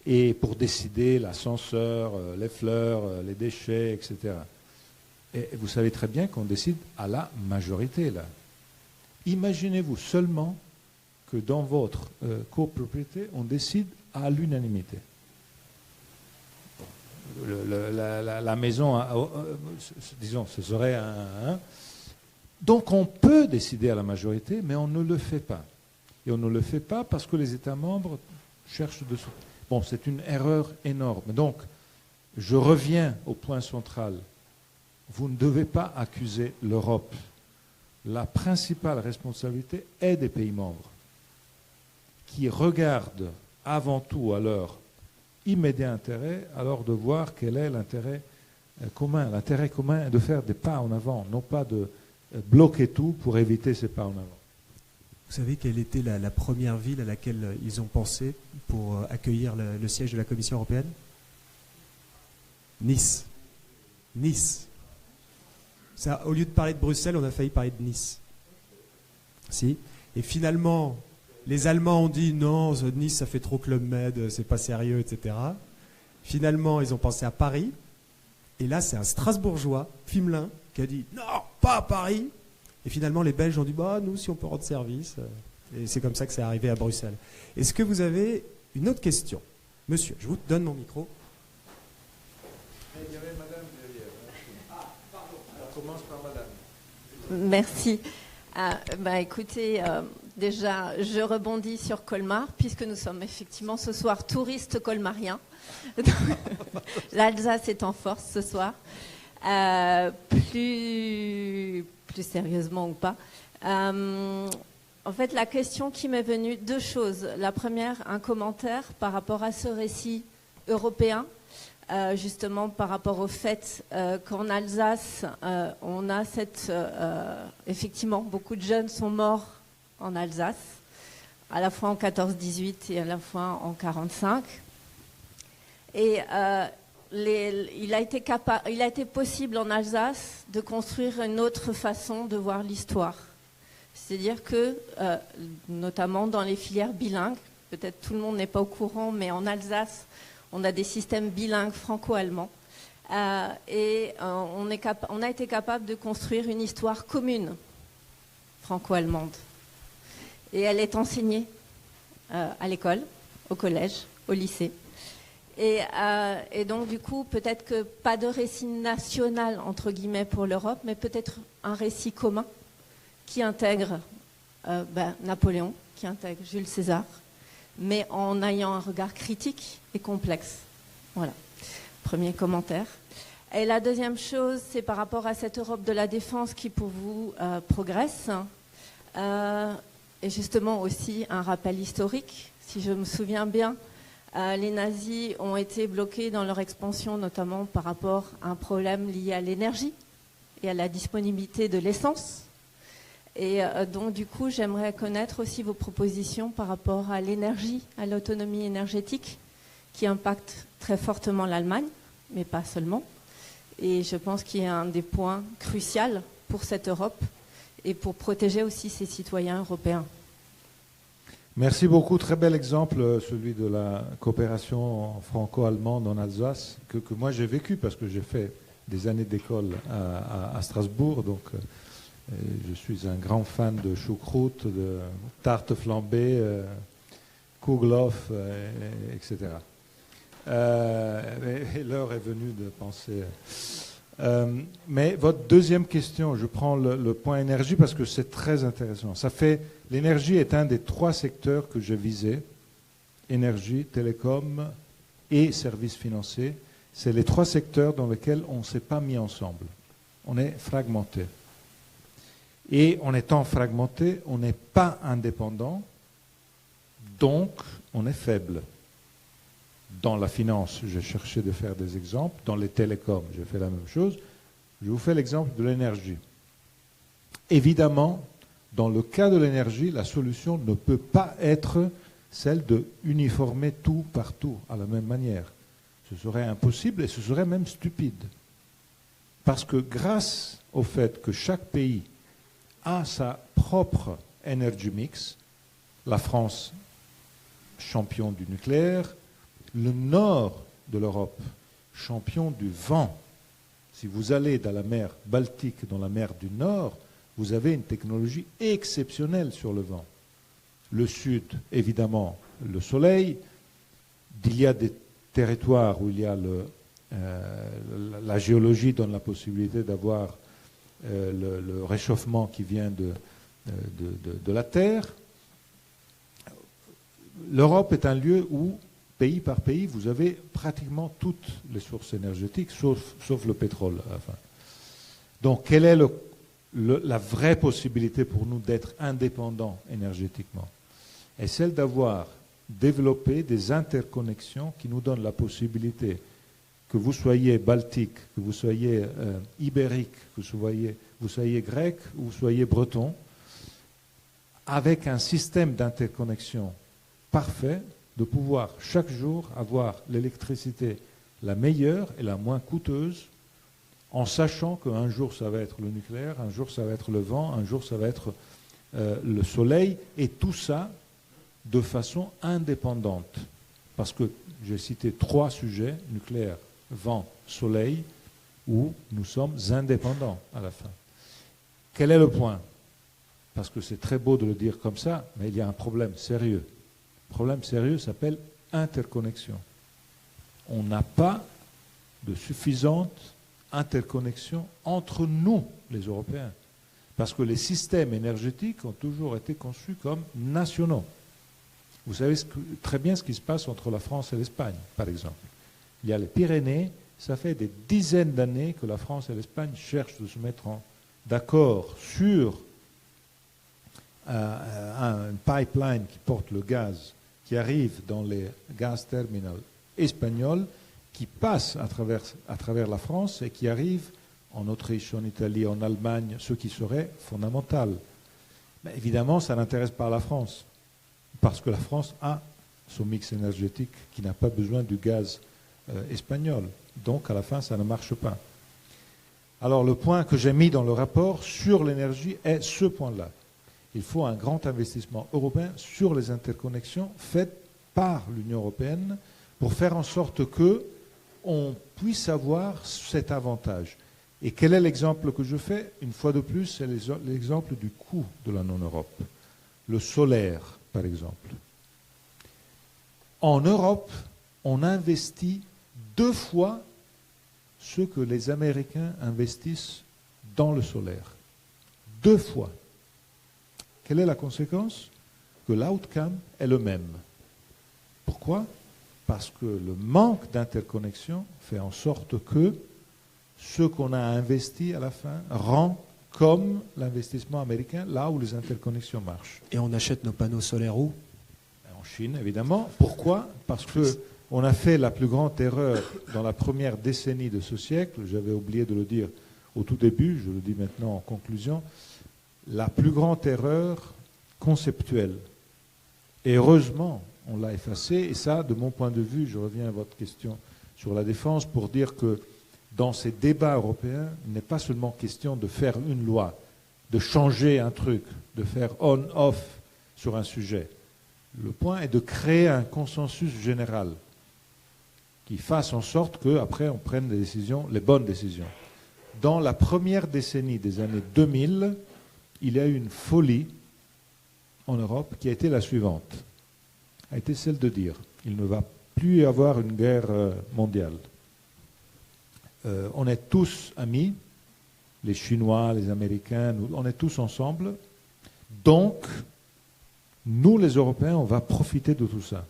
et pour décider l'ascenseur, les fleurs, les déchets, etc. Et vous savez très bien qu'on décide à la majorité, là. Imaginez-vous seulement que dans votre copropriété, on décide à l'unanimité. La maison, disons, ce serait un... Donc on peut décider à la majorité, mais on ne le fait pas. Et on ne le fait pas parce que les États membres cherchent de... Bon, c'est une erreur énorme. Donc, je reviens au point central. Vous ne devez pas accuser l'Europe. La principale responsabilité est des pays membres qui regardent avant tout à leur immédiat intérêt, alors de voir quel est l'intérêt commun. L'intérêt commun est de faire des pas en avant, non pas de bloquer tout pour éviter ces pas en avant. Vous savez quelle était la première ville à laquelle ils ont pensé pour accueillir le siège de la Commission européenne? Nice. Nice. Ça, au lieu de parler de Bruxelles, on a failli parler de Nice. Si. Et finalement, les Allemands ont dit non, Nice, ça fait trop Club Med, c'est pas sérieux, etc. Finalement, ils ont pensé à Paris. Et là, c'est un Strasbourgeois, Fimelin, qui a dit non, pas à Paris. Et finalement, les Belges ont dit bah, nous, si on peut rendre service. Et c'est comme ça que c'est arrivé à Bruxelles. Est-ce que vous avez une autre question? Monsieur, je vous donne mon micro. Il y avait madame derrière. Ah, pardon. On commence par madame. Merci. Écoutez, déjà, je rebondis sur Colmar, puisque nous sommes effectivement ce soir touristes colmariens. L'Alsace est en force ce soir. Plus sérieusement ou pas. En fait, la question qui m'est venue, deux choses. La première, un commentaire par rapport à ce récit européen, justement par rapport au fait qu'en Alsace, on a effectivement, beaucoup de jeunes sont morts en Alsace, à la fois en 14-18 et à la fois en 45. Et il a été possible en Alsace de construire une autre façon de voir l'histoire. C'est-à-dire que, notamment dans les filières bilingues, peut-être tout le monde n'est pas au courant, mais en Alsace, on a des systèmes bilingues franco-allemands, On a été capable de construire une histoire commune franco-allemande. Et elle est enseignée à l'école, au collège, au lycée. Et donc, du coup, peut-être que pas de récit national, entre guillemets, pour l'Europe, mais peut-être un récit commun qui intègre Napoléon, qui intègre Jules César, mais en ayant un regard critique et complexe. Voilà, premier commentaire. Et la deuxième chose, c'est par rapport à cette Europe de la défense qui, pour vous, progresse. Et justement aussi un rappel historique. Si je me souviens bien, les nazis ont été bloqués dans leur expansion, notamment par rapport à un problème lié à l'énergie et à la disponibilité de l'essence. Et donc, du coup, j'aimerais connaître aussi vos propositions par rapport à l'énergie, à l'autonomie énergétique, qui impacte très fortement l'Allemagne, mais pas seulement. Et je pense qu'il y a un des points cruciaux pour cette Europe et pour protéger aussi ses citoyens européens. Merci beaucoup. Très bel exemple, celui de la coopération franco-allemande en Alsace, que moi j'ai vécu parce que j'ai fait des années d'école à Strasbourg. Donc, je suis un grand fan de choucroute, de tarte flambée, Kouglof, etc. Et l'heure est venue de penser. Mais votre deuxième question, je prends le point énergie parce que c'est très intéressant. L'énergie est un des 3 secteurs que je visais, énergie, télécom et services financiers. C'est les 3 secteurs dans lesquels on ne s'est pas mis ensemble. On est fragmenté. Et en étant fragmenté, on n'est pas indépendant, donc on est faible. Dans la finance, j'ai cherché de faire des exemples. Dans les télécoms, j'ai fait la même chose. Je vous fais l'exemple de l'énergie. Évidemment, dans le cas de l'énergie, la solution ne peut pas être celle de uniformer tout partout à la même manière. Ce serait impossible et ce serait même stupide. Parce que grâce au fait que chaque pays a sa propre energy mix, la France, champion du nucléaire, le nord de l'Europe, champion du vent. Si vous allez dans la mer Baltique, dans la mer du Nord, vous avez une technologie exceptionnelle sur le vent. Le sud, évidemment, le soleil. Il y a des territoires où il y a la géologie donne la possibilité d'avoir le réchauffement qui vient de la Terre. L'Europe est un lieu où, pays par pays, vous avez pratiquement toutes les sources énergétiques, sauf le pétrole. Enfin. Donc, quelle est la vraie possibilité pour nous d'être indépendants énergétiquement? Est celle d'avoir développé des interconnexions qui nous donnent la possibilité, que vous soyez baltique, que vous soyez ibérique, que vous soyez grec ou vous soyez breton, avec un système d'interconnexion parfait, de pouvoir chaque jour avoir l'électricité la meilleure et la moins coûteuse, en sachant qu'un jour ça va être le nucléaire, un jour ça va être le vent, un jour ça va être le soleil, et tout ça de façon indépendante. Parce que j'ai cité 3 sujets, nucléaire, vent, soleil, où nous sommes indépendants à la fin. Quel est le point? Parce que c'est très beau de le dire comme ça, mais il y a un problème sérieux. Le problème sérieux s'appelle interconnexion. On n'a pas de suffisante interconnexion entre nous, les Européens. Parce que les systèmes énergétiques ont toujours été conçus comme nationaux. Vous savez très bien ce qui se passe entre la France et l'Espagne, par exemple. Il y a les Pyrénées, ça fait des dizaines d'années que la France et l'Espagne cherchent de se mettre d'accord sur un pipeline qui porte le gaz, qui arrive dans les gaz terminals espagnols, qui passe à travers la France et qui arrive en Autriche, en Italie, en Allemagne, ce qui serait fondamental. Mais évidemment, ça n'intéresse pas la France, parce que la France a son mix énergétique qui n'a pas besoin du gaz espagnol. Donc, à la fin, ça ne marche pas. Alors, le point que j'ai mis dans le rapport sur l'énergie est ce point-là. Il faut un grand investissement européen sur les interconnexions faites par l'Union européenne pour faire en sorte que on puisse avoir cet avantage. Et quel est l'exemple que je fais? Une fois de plus, c'est l'exemple du coût de la non-Europe. Le solaire, par exemple. En Europe, on investit 2 fois ce que les Américains investissent dans le solaire. 2 fois. Quelle est la conséquence? Que l'outcome est le même. Pourquoi? Parce que le manque d'interconnexion fait en sorte que ce qu'on a investi à la fin rend comme l'investissement américain là où les interconnexions marchent. Et on achète nos panneaux solaires où? En Chine, évidemment. Pourquoi? Parce qu'on a fait la plus grande erreur dans la première décennie de ce siècle. J'avais oublié de le dire au tout début, je le dis maintenant en conclusion. La plus grande erreur conceptuelle. Et heureusement, on l'a effacé. Et ça, de mon point de vue, je reviens à votre question sur la défense pour dire que dans ces débats européens, il n'est pas seulement question de faire une loi, de changer un truc, de faire on-off sur un sujet. Le point est de créer un consensus général qui fasse en sorte qu'après on prenne des décisions, les bonnes décisions. Dans la première décennie des années 2000, il y a eu une folie en Europe qui a été la suivante, a été celle de dire il ne va plus y avoir une guerre mondiale. On est tous amis, les Chinois, les Américains, on est tous ensemble. Donc, nous les Européens, on va profiter de tout ça.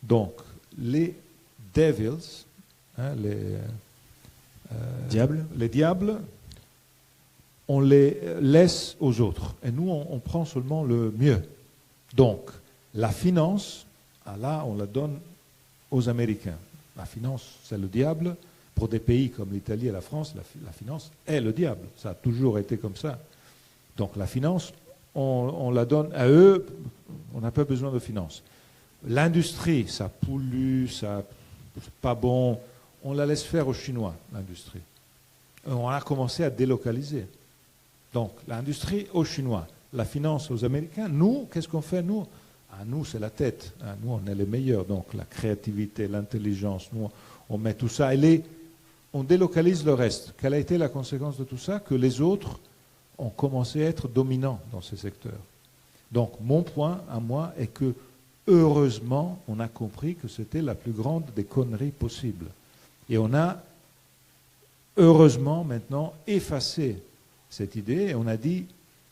Donc, les devils, les diables, on les laisse aux autres. Et nous, on prend seulement le mieux. Donc, la finance, là, on la donne aux Américains. La finance, c'est le diable. Pour des pays comme l'Italie et la France, la finance est le diable. Ça a toujours été comme ça. Donc la finance, on la donne à eux, on n'a pas besoin de finance. L'industrie, ça pollue, ça c'est pas bon, on la laisse faire aux Chinois, l'industrie. On a commencé à délocaliser. Donc l'industrie aux Chinois, la finance aux Américains. Nous, qu'est-ce qu'on fait, nous? Nous, c'est la tête. Nous, on est les meilleurs. Donc la créativité, l'intelligence, nous, on met tout ça. On délocalise le reste. Quelle a été la conséquence de tout ça? Que les autres ont commencé à être dominants dans ces secteurs. Donc mon point à moi est que heureusement, on a compris que c'était la plus grande des conneries possibles. Et on a heureusement maintenant effacé cette idée et on a dit,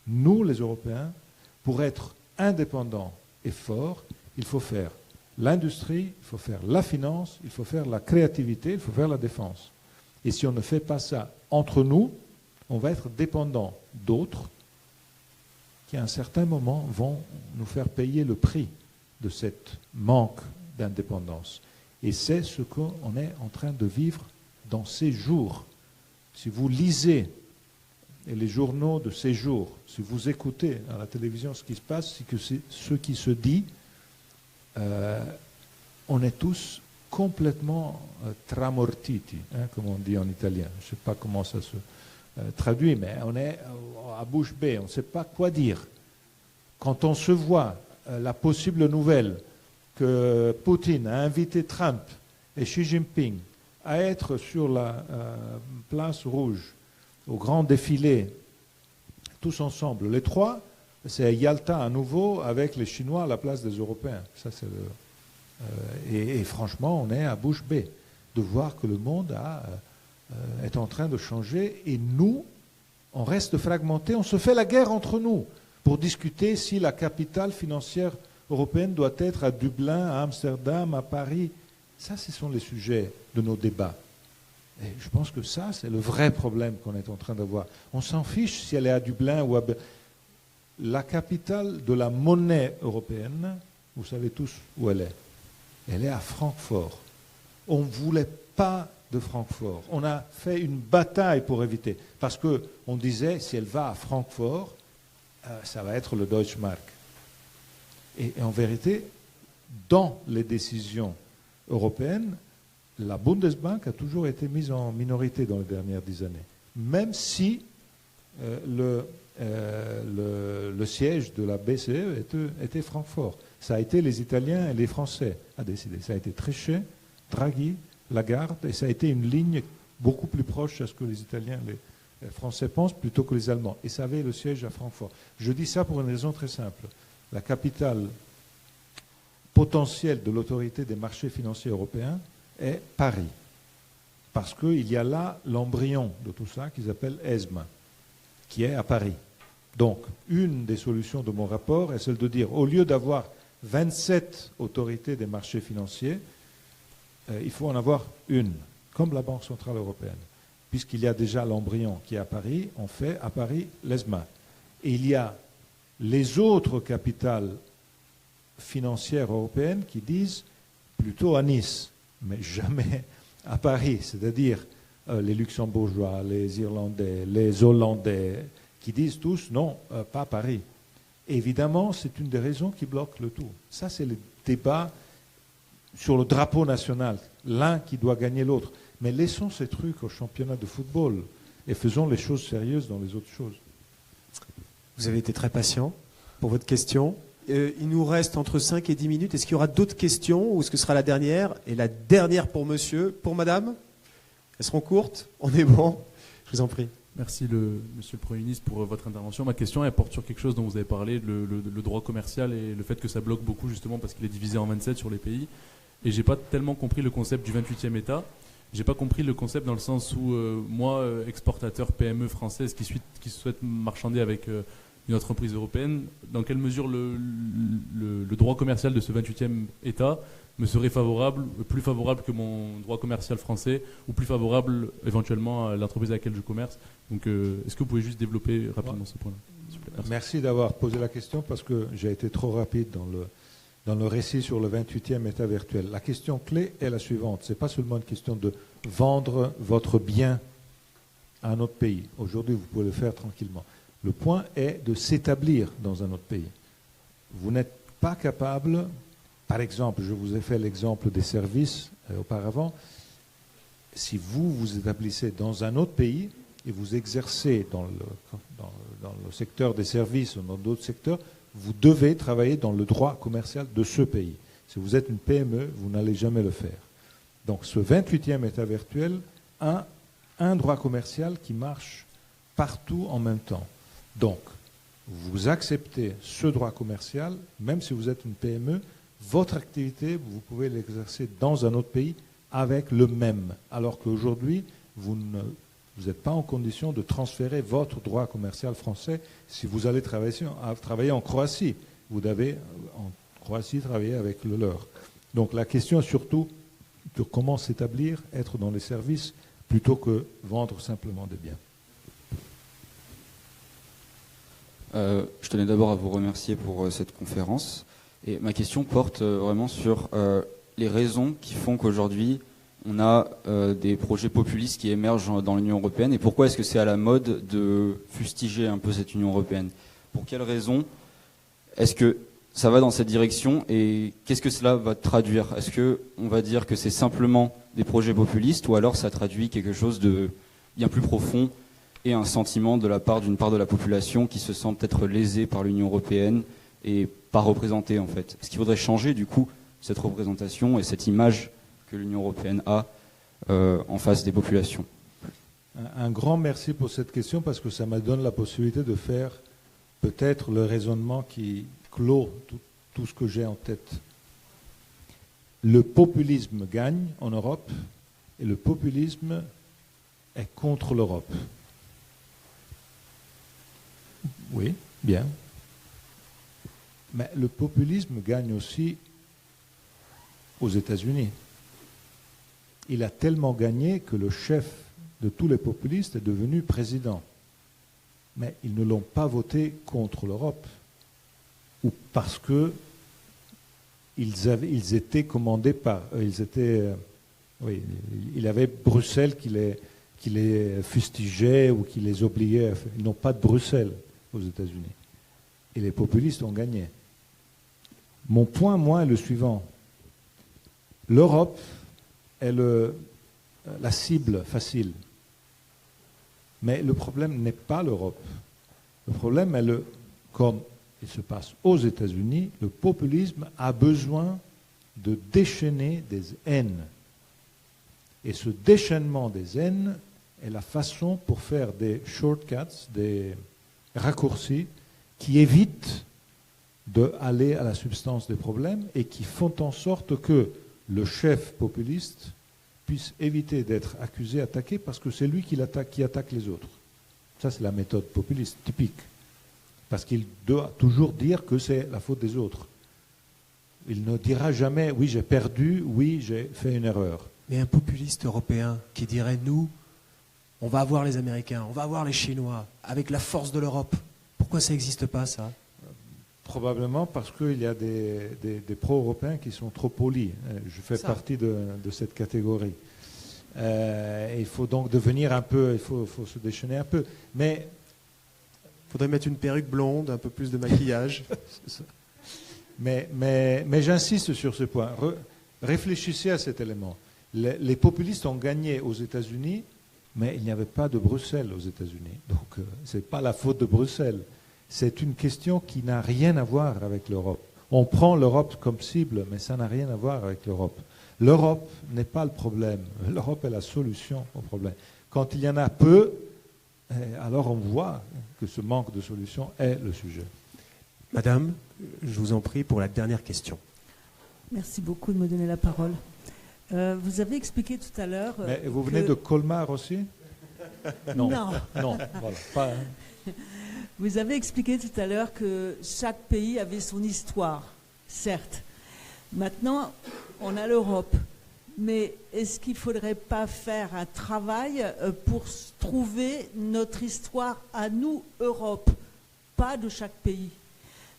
nous les Européens, pour être indépendants et forts, il faut faire l'industrie, il faut faire la finance, il faut faire la créativité, il faut faire la défense. Et si on ne fait pas ça entre nous, on va être dépendant d'autres qui, à un certain moment, vont nous faire payer le prix de ce manque d'indépendance. Et c'est ce qu'on est en train de vivre dans ces jours. Si vous lisez les journaux de ces jours, si vous écoutez à la télévision ce qui se passe, c'est que c'est ce qui se dit, on est tous complètement tramortiti, comme on dit en italien. Je ne sais pas comment ça se traduit, mais on est à bouche bée, on ne sait pas quoi dire. Quand on se voit la possible nouvelle que Poutine a invité Trump et Xi Jinping à être sur la place rouge, au grand défilé, tous ensemble, les trois, c'est Yalta à nouveau avec les Chinois à la place des Européens. Ça, c'est et franchement, on est à bouche bée de voir que le monde est en train de changer et nous, on reste fragmentés, on se fait la guerre entre nous pour discuter si la capitale financière européenne doit être à Dublin, à Amsterdam, à Paris. Ça, ce sont les sujets de nos débats. Et je pense que ça, c'est le vrai problème qu'on est en train d'avoir. On s'en fiche si elle est à Dublin ou à... La capitale de la monnaie européenne, vous savez tous où elle est. Elle est à Francfort. On ne voulait pas de Francfort. On a fait une bataille pour éviter. Parce qu'on disait, si elle va à Francfort, ça va être le Deutsche Mark. Et en vérité, dans les décisions européennes, la Bundesbank a toujours été mise en minorité dans les dernières 10 années. Même si le siège de la BCE était Francfort. Ça a été les Italiens et les Français à décider. Ça a été Trichet, Draghi Lagarde, et ça a été une ligne beaucoup plus proche à ce que les Italiens, les Français pensent, plutôt que les Allemands. Et ça avait le siège à Francfort. Je dis ça pour une raison très simple. La capitale potentielle de l'autorité des marchés financiers européens est Paris. Parce qu'il y a là l'embryon de tout ça qu'ils appellent ESMA, qui est à Paris. Donc, une des solutions de mon rapport est celle de dire, au lieu d'avoir 27 autorités des marchés financiers, il faut en avoir une, comme la Banque Centrale Européenne. Puisqu'il y a déjà l'embryon qui est à Paris, on fait à Paris l'ESMA. Et il y a les autres capitales financières européennes qui disent plutôt à Nice, mais jamais à Paris. C'est-à-dire les Luxembourgeois, les Irlandais, les Hollandais, qui disent tous non, pas à Paris. Et évidemment, c'est une des raisons qui bloque le tout. Ça, c'est le débat sur le drapeau national, l'un qui doit gagner l'autre. Mais laissons ces trucs au championnat de football et faisons les choses sérieuses dans les autres choses. Vous avez été très patient pour votre question. Il nous reste entre 5 et 10 minutes. Est-ce qu'il y aura d'autres questions ou est-ce que ce sera la dernière? Et la dernière pour monsieur, pour madame? Elles seront courtes? On est bon? Je vous en prie. Merci Monsieur le Premier ministre pour votre intervention. Ma question elle porte sur quelque chose dont vous avez parlé, le droit commercial et le fait que ça bloque beaucoup justement parce qu'il est divisé en 27 sur les pays. Et j'ai pas tellement compris le concept du 28e État. J'ai pas compris le concept dans le sens où moi, exportateur PME française qui souhaite marchander avec une entreprise européenne, dans quelle mesure le droit commercial de ce 28e État me serait plus favorable que mon droit commercial français, ou plus favorable éventuellement à l'entreprise à laquelle je commerce. Donc est-ce que vous pouvez juste développer rapidement ce point-là? Merci d'avoir posé la question parce que j'ai été trop rapide dans le récit sur le 28e État virtuel. La question clé est la suivante. Ce n'est pas seulement une question de vendre votre bien à un autre pays. Aujourd'hui, vous pouvez le faire tranquillement. Le point est de s'établir dans un autre pays. Vous n'êtes pas capable, par exemple, je vous ai fait l'exemple des services auparavant, si vous vous établissez dans un autre pays et vous exercez dans le secteur des services ou dans d'autres secteurs, vous devez travailler dans le droit commercial de ce pays. Si vous êtes une PME, vous n'allez jamais le faire. Donc ce 28e État virtuel a un droit commercial qui marche partout en même temps. Donc, vous acceptez ce droit commercial, même si vous êtes une PME, votre activité, vous pouvez l'exercer dans un autre pays avec le même. Alors qu'aujourd'hui, vous n'êtes pas en condition de transférer votre droit commercial français si vous allez travailler en Croatie. Vous devez, en Croatie, travailler avec le leur. Donc la question est surtout de comment s'établir, être dans les services, plutôt que vendre simplement des biens. Je tenais d'abord à vous remercier pour cette conférence. Et ma question porte vraiment sur les raisons qui font qu'aujourd'hui, on a des projets populistes qui émergent dans l'Union européenne. Et pourquoi est-ce que c'est à la mode de fustiger un peu cette Union européenne? Pour quelles raisons est-ce que ça va dans cette direction et qu'est-ce que cela va traduire? Est-ce qu'on va dire que c'est simplement des projets populistes ou alors ça traduit quelque chose de bien plus profond et un sentiment de la part d'une part de la population qui se sent peut-être lésée par l'Union européenne et pas représentée en fait? Est-ce qu'il faudrait changer du coup cette représentation et cette image que l'Union européenne a en face des populations? Un grand merci pour cette question parce que ça me donne la possibilité de faire peut-être le raisonnement qui clôt tout ce que j'ai en tête. Le populisme gagne en Europe et le populisme est contre l'Europe. Oui, bien. Mais le populisme gagne aussi aux États-Unis. Il a tellement gagné que le chef de tous les populistes est devenu président. Mais ils ne l'ont pas voté contre l'Europe, ou parce que ils étaient commandés par... il avait Bruxelles qui les fustigeait ou qui les obligeait. Ils n'ont pas de Bruxelles aux États-Unis. Et les populistes ont gagné. Mon point, moi, est le suivant. L'Europe est la cible facile. Mais le problème n'est pas l'Europe. Le problème est comme il se passe aux États-Unis, le populisme a besoin de déchaîner des haines. Et ce déchaînement des haines est la façon pour faire des shortcuts, des raccourcis qui évitent d'aller à la substance des problèmes et qui font en sorte que le chef populiste puisse éviter d'être accusé, attaqué, parce que c'est lui qui attaque les autres. Ça, c'est la méthode populiste typique. Parce qu'il doit toujours dire que c'est la faute des autres. Il ne dira jamais « oui, j'ai perdu, oui, j'ai fait une erreur ». Mais un populiste européen qui dirait « nous, on va avoir les Américains, on va avoir les Chinois, avec la force de l'Europe ». Pourquoi ça n'existe pas, ça? Probablement parce qu'il y a des pro-européens qui sont trop polis. Je fais partie de cette catégorie. Il faut donc devenir un peu, il faut se déchaîner un peu. Mais il faudrait mettre une perruque blonde, un peu plus de maquillage. mais j'insiste sur ce point. Réfléchissez à cet élément. Les populistes ont gagné aux États-Unis, mais il n'y avait pas de Bruxelles aux États-Unis. Donc ce n'est pas la faute de Bruxelles. C'est une question qui n'a rien à voir avec l'Europe. On prend l'Europe comme cible, mais ça n'a rien à voir avec l'Europe. L'Europe n'est pas le problème. L'Europe est la solution au problème. Quand il y en a peu, alors on voit que ce manque de solution est le sujet. Madame, je vous en prie pour la dernière question. Merci beaucoup de me donner la parole. Vous avez expliqué tout à l'heure... Mais vous venez de Colmar aussi? Non. Non, voilà. Pas, hein. Vous avez expliqué tout à l'heure que chaque pays avait son histoire, certes. Maintenant, on a l'Europe. Mais est-ce qu'il ne faudrait pas faire un travail pour trouver notre histoire à nous, Europe, pas de chaque pays?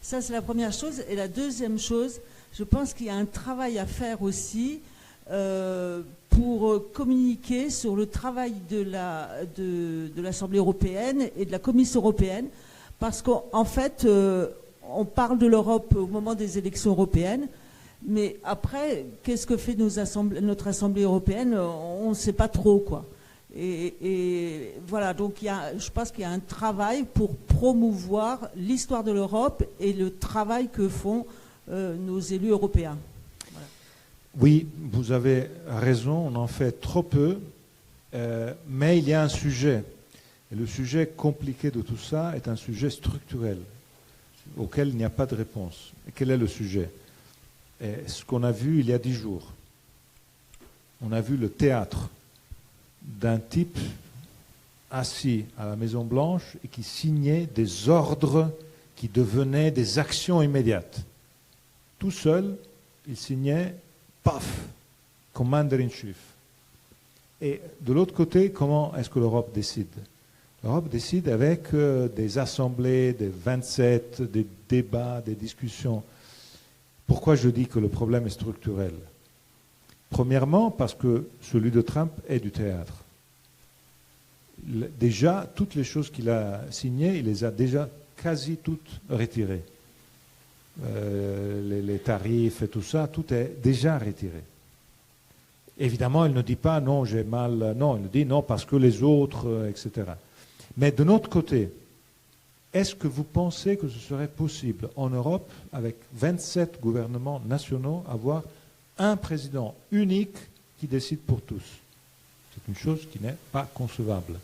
Ça, c'est la première chose. Et la deuxième chose, je pense qu'il y a un travail à faire aussi pour communiquer sur le travail de l'Assemblée européenne et de la Commission européenne, parce qu'en fait, on parle de l'Europe au moment des élections européennes, mais après, qu'est-ce que fait notre Assemblée européenne? On ne sait pas trop, quoi. Et voilà, donc je pense qu'il y a un travail pour promouvoir l'histoire de l'Europe et le travail que font nos élus européens. Voilà. Oui, vous avez raison, on en fait trop peu, mais il y a un sujet. Et le sujet compliqué de tout ça est un sujet structurel auquel il n'y a pas de réponse. Et quel est le sujet? Ce qu'on a vu il y a 10 jours. On a vu le théâtre d'un type assis à la Maison-Blanche et qui signait des ordres qui devenaient des actions immédiates. Tout seul, il signait, paf, Commander-in-Chief. Et de l'autre côté, comment est-ce que l'Europe décide? L'Europe décide avec des assemblées, des 27, des débats, des discussions. Pourquoi je dis que le problème est structurel? Premièrement, parce que celui de Trump est du théâtre. Déjà, toutes les choses qu'il a signées, il les a déjà quasi toutes retirées. Les tarifs et tout ça, tout est déjà retiré. Évidemment, il ne dit pas non, j'ai mal, non, il dit non parce que les autres, etc. Mais de notre côté, est-ce que vous pensez que ce serait possible en Europe, avec 27 gouvernements nationaux, avoir un président unique qui décide pour tous? C'est une chose qui n'est pas concevable.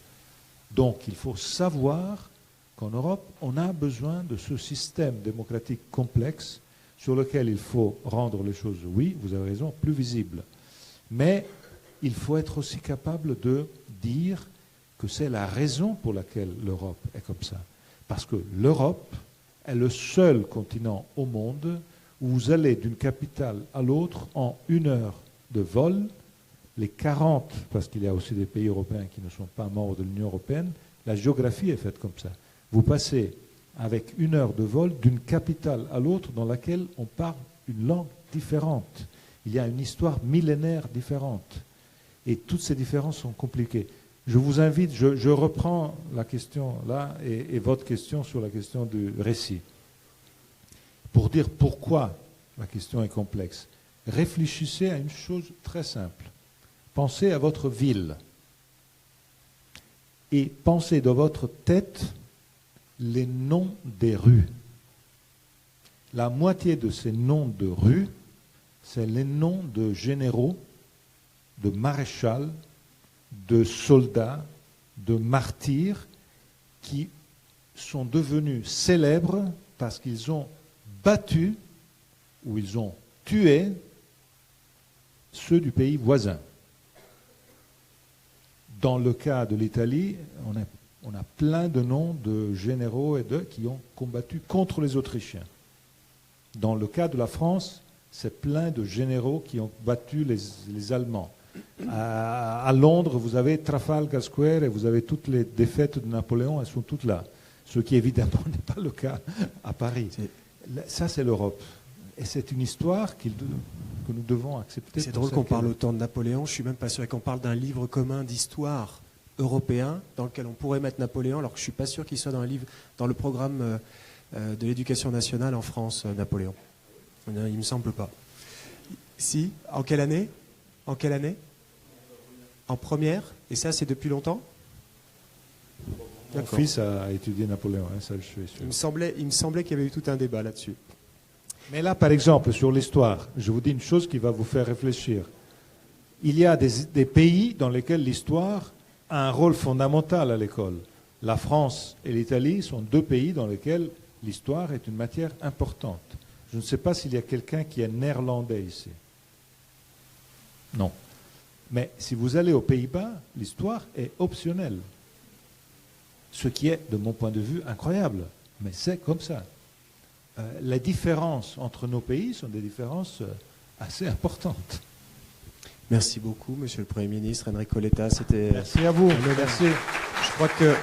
Donc il faut savoir qu'en Europe, on a besoin de ce système démocratique complexe sur lequel il faut rendre les choses, oui, vous avez raison, plus visibles. Mais il faut être aussi capable de dire que c'est la raison pour laquelle l'Europe est comme ça. Parce que l'Europe est le seul continent au monde où vous allez d'une capitale à l'autre en 1 heure de vol. Les 40, parce qu'il y a aussi des pays européens qui ne sont pas membres de l'Union européenne, la géographie est faite comme ça. Vous passez avec 1 heure de vol d'une capitale à l'autre dans laquelle on parle une langue différente. Il y a une histoire millénaire différente. Et toutes ces différences sont compliquées. Je vous invite, je reprends la question là et votre question sur la question du récit. Pour dire pourquoi la question est complexe, réfléchissez à une chose très simple. Pensez à votre ville et pensez dans votre tête les noms des rues. La moitié de ces noms de rues, c'est les noms de généraux, de maréchals, de soldats, de martyrs qui sont devenus célèbres parce qu'ils ont battu ou ils ont tué ceux du pays voisin. Dans le cas de l'Italie, on a plein de noms de généraux qui ont combattu contre les Autrichiens. Dans le cas de la France, c'est plein de généraux qui ont battu les Allemands. À Londres, vous avez Trafalgar Square et vous avez toutes les défaites de Napoléon, elles sont toutes là. Ce qui évidemment n'est pas le cas à Paris. Ça, c'est l'Europe. Et c'est une histoire que nous devons accepter. C'est drôle qu'on parle autant de Napoléon. Je ne suis même pas sûr qu'on parle d'un livre commun d'histoire européen dans lequel on pourrait mettre Napoléon, alors que je ne suis pas sûr qu'il soit dans le programme de l'éducation nationale en France, Napoléon. Non, il ne me semble pas. Si. En quelle année ? En quelle année ? En première ? Et ça, c'est depuis longtemps ? Mon fils a étudié Napoléon, hein, ça je suis sûr. Il me semblait qu'il y avait eu tout un débat là-dessus. Mais là, par exemple, sur l'histoire, je vous dis une chose qui va vous faire réfléchir. Il y a des pays dans lesquels l'histoire a un rôle fondamental à l'école. La France et l'Italie sont deux pays dans lesquels l'histoire est une matière importante. Je ne sais pas s'il y a quelqu'un qui est néerlandais ici. Non. Mais si vous allez aux Pays-Bas, l'histoire est optionnelle. Ce qui est, de mon point de vue, incroyable. Mais c'est comme ça. Les différences entre nos pays sont des différences assez importantes. Merci beaucoup, Monsieur le Premier ministre. Enrico Letta, c'était... Merci à vous. Merci. Je crois que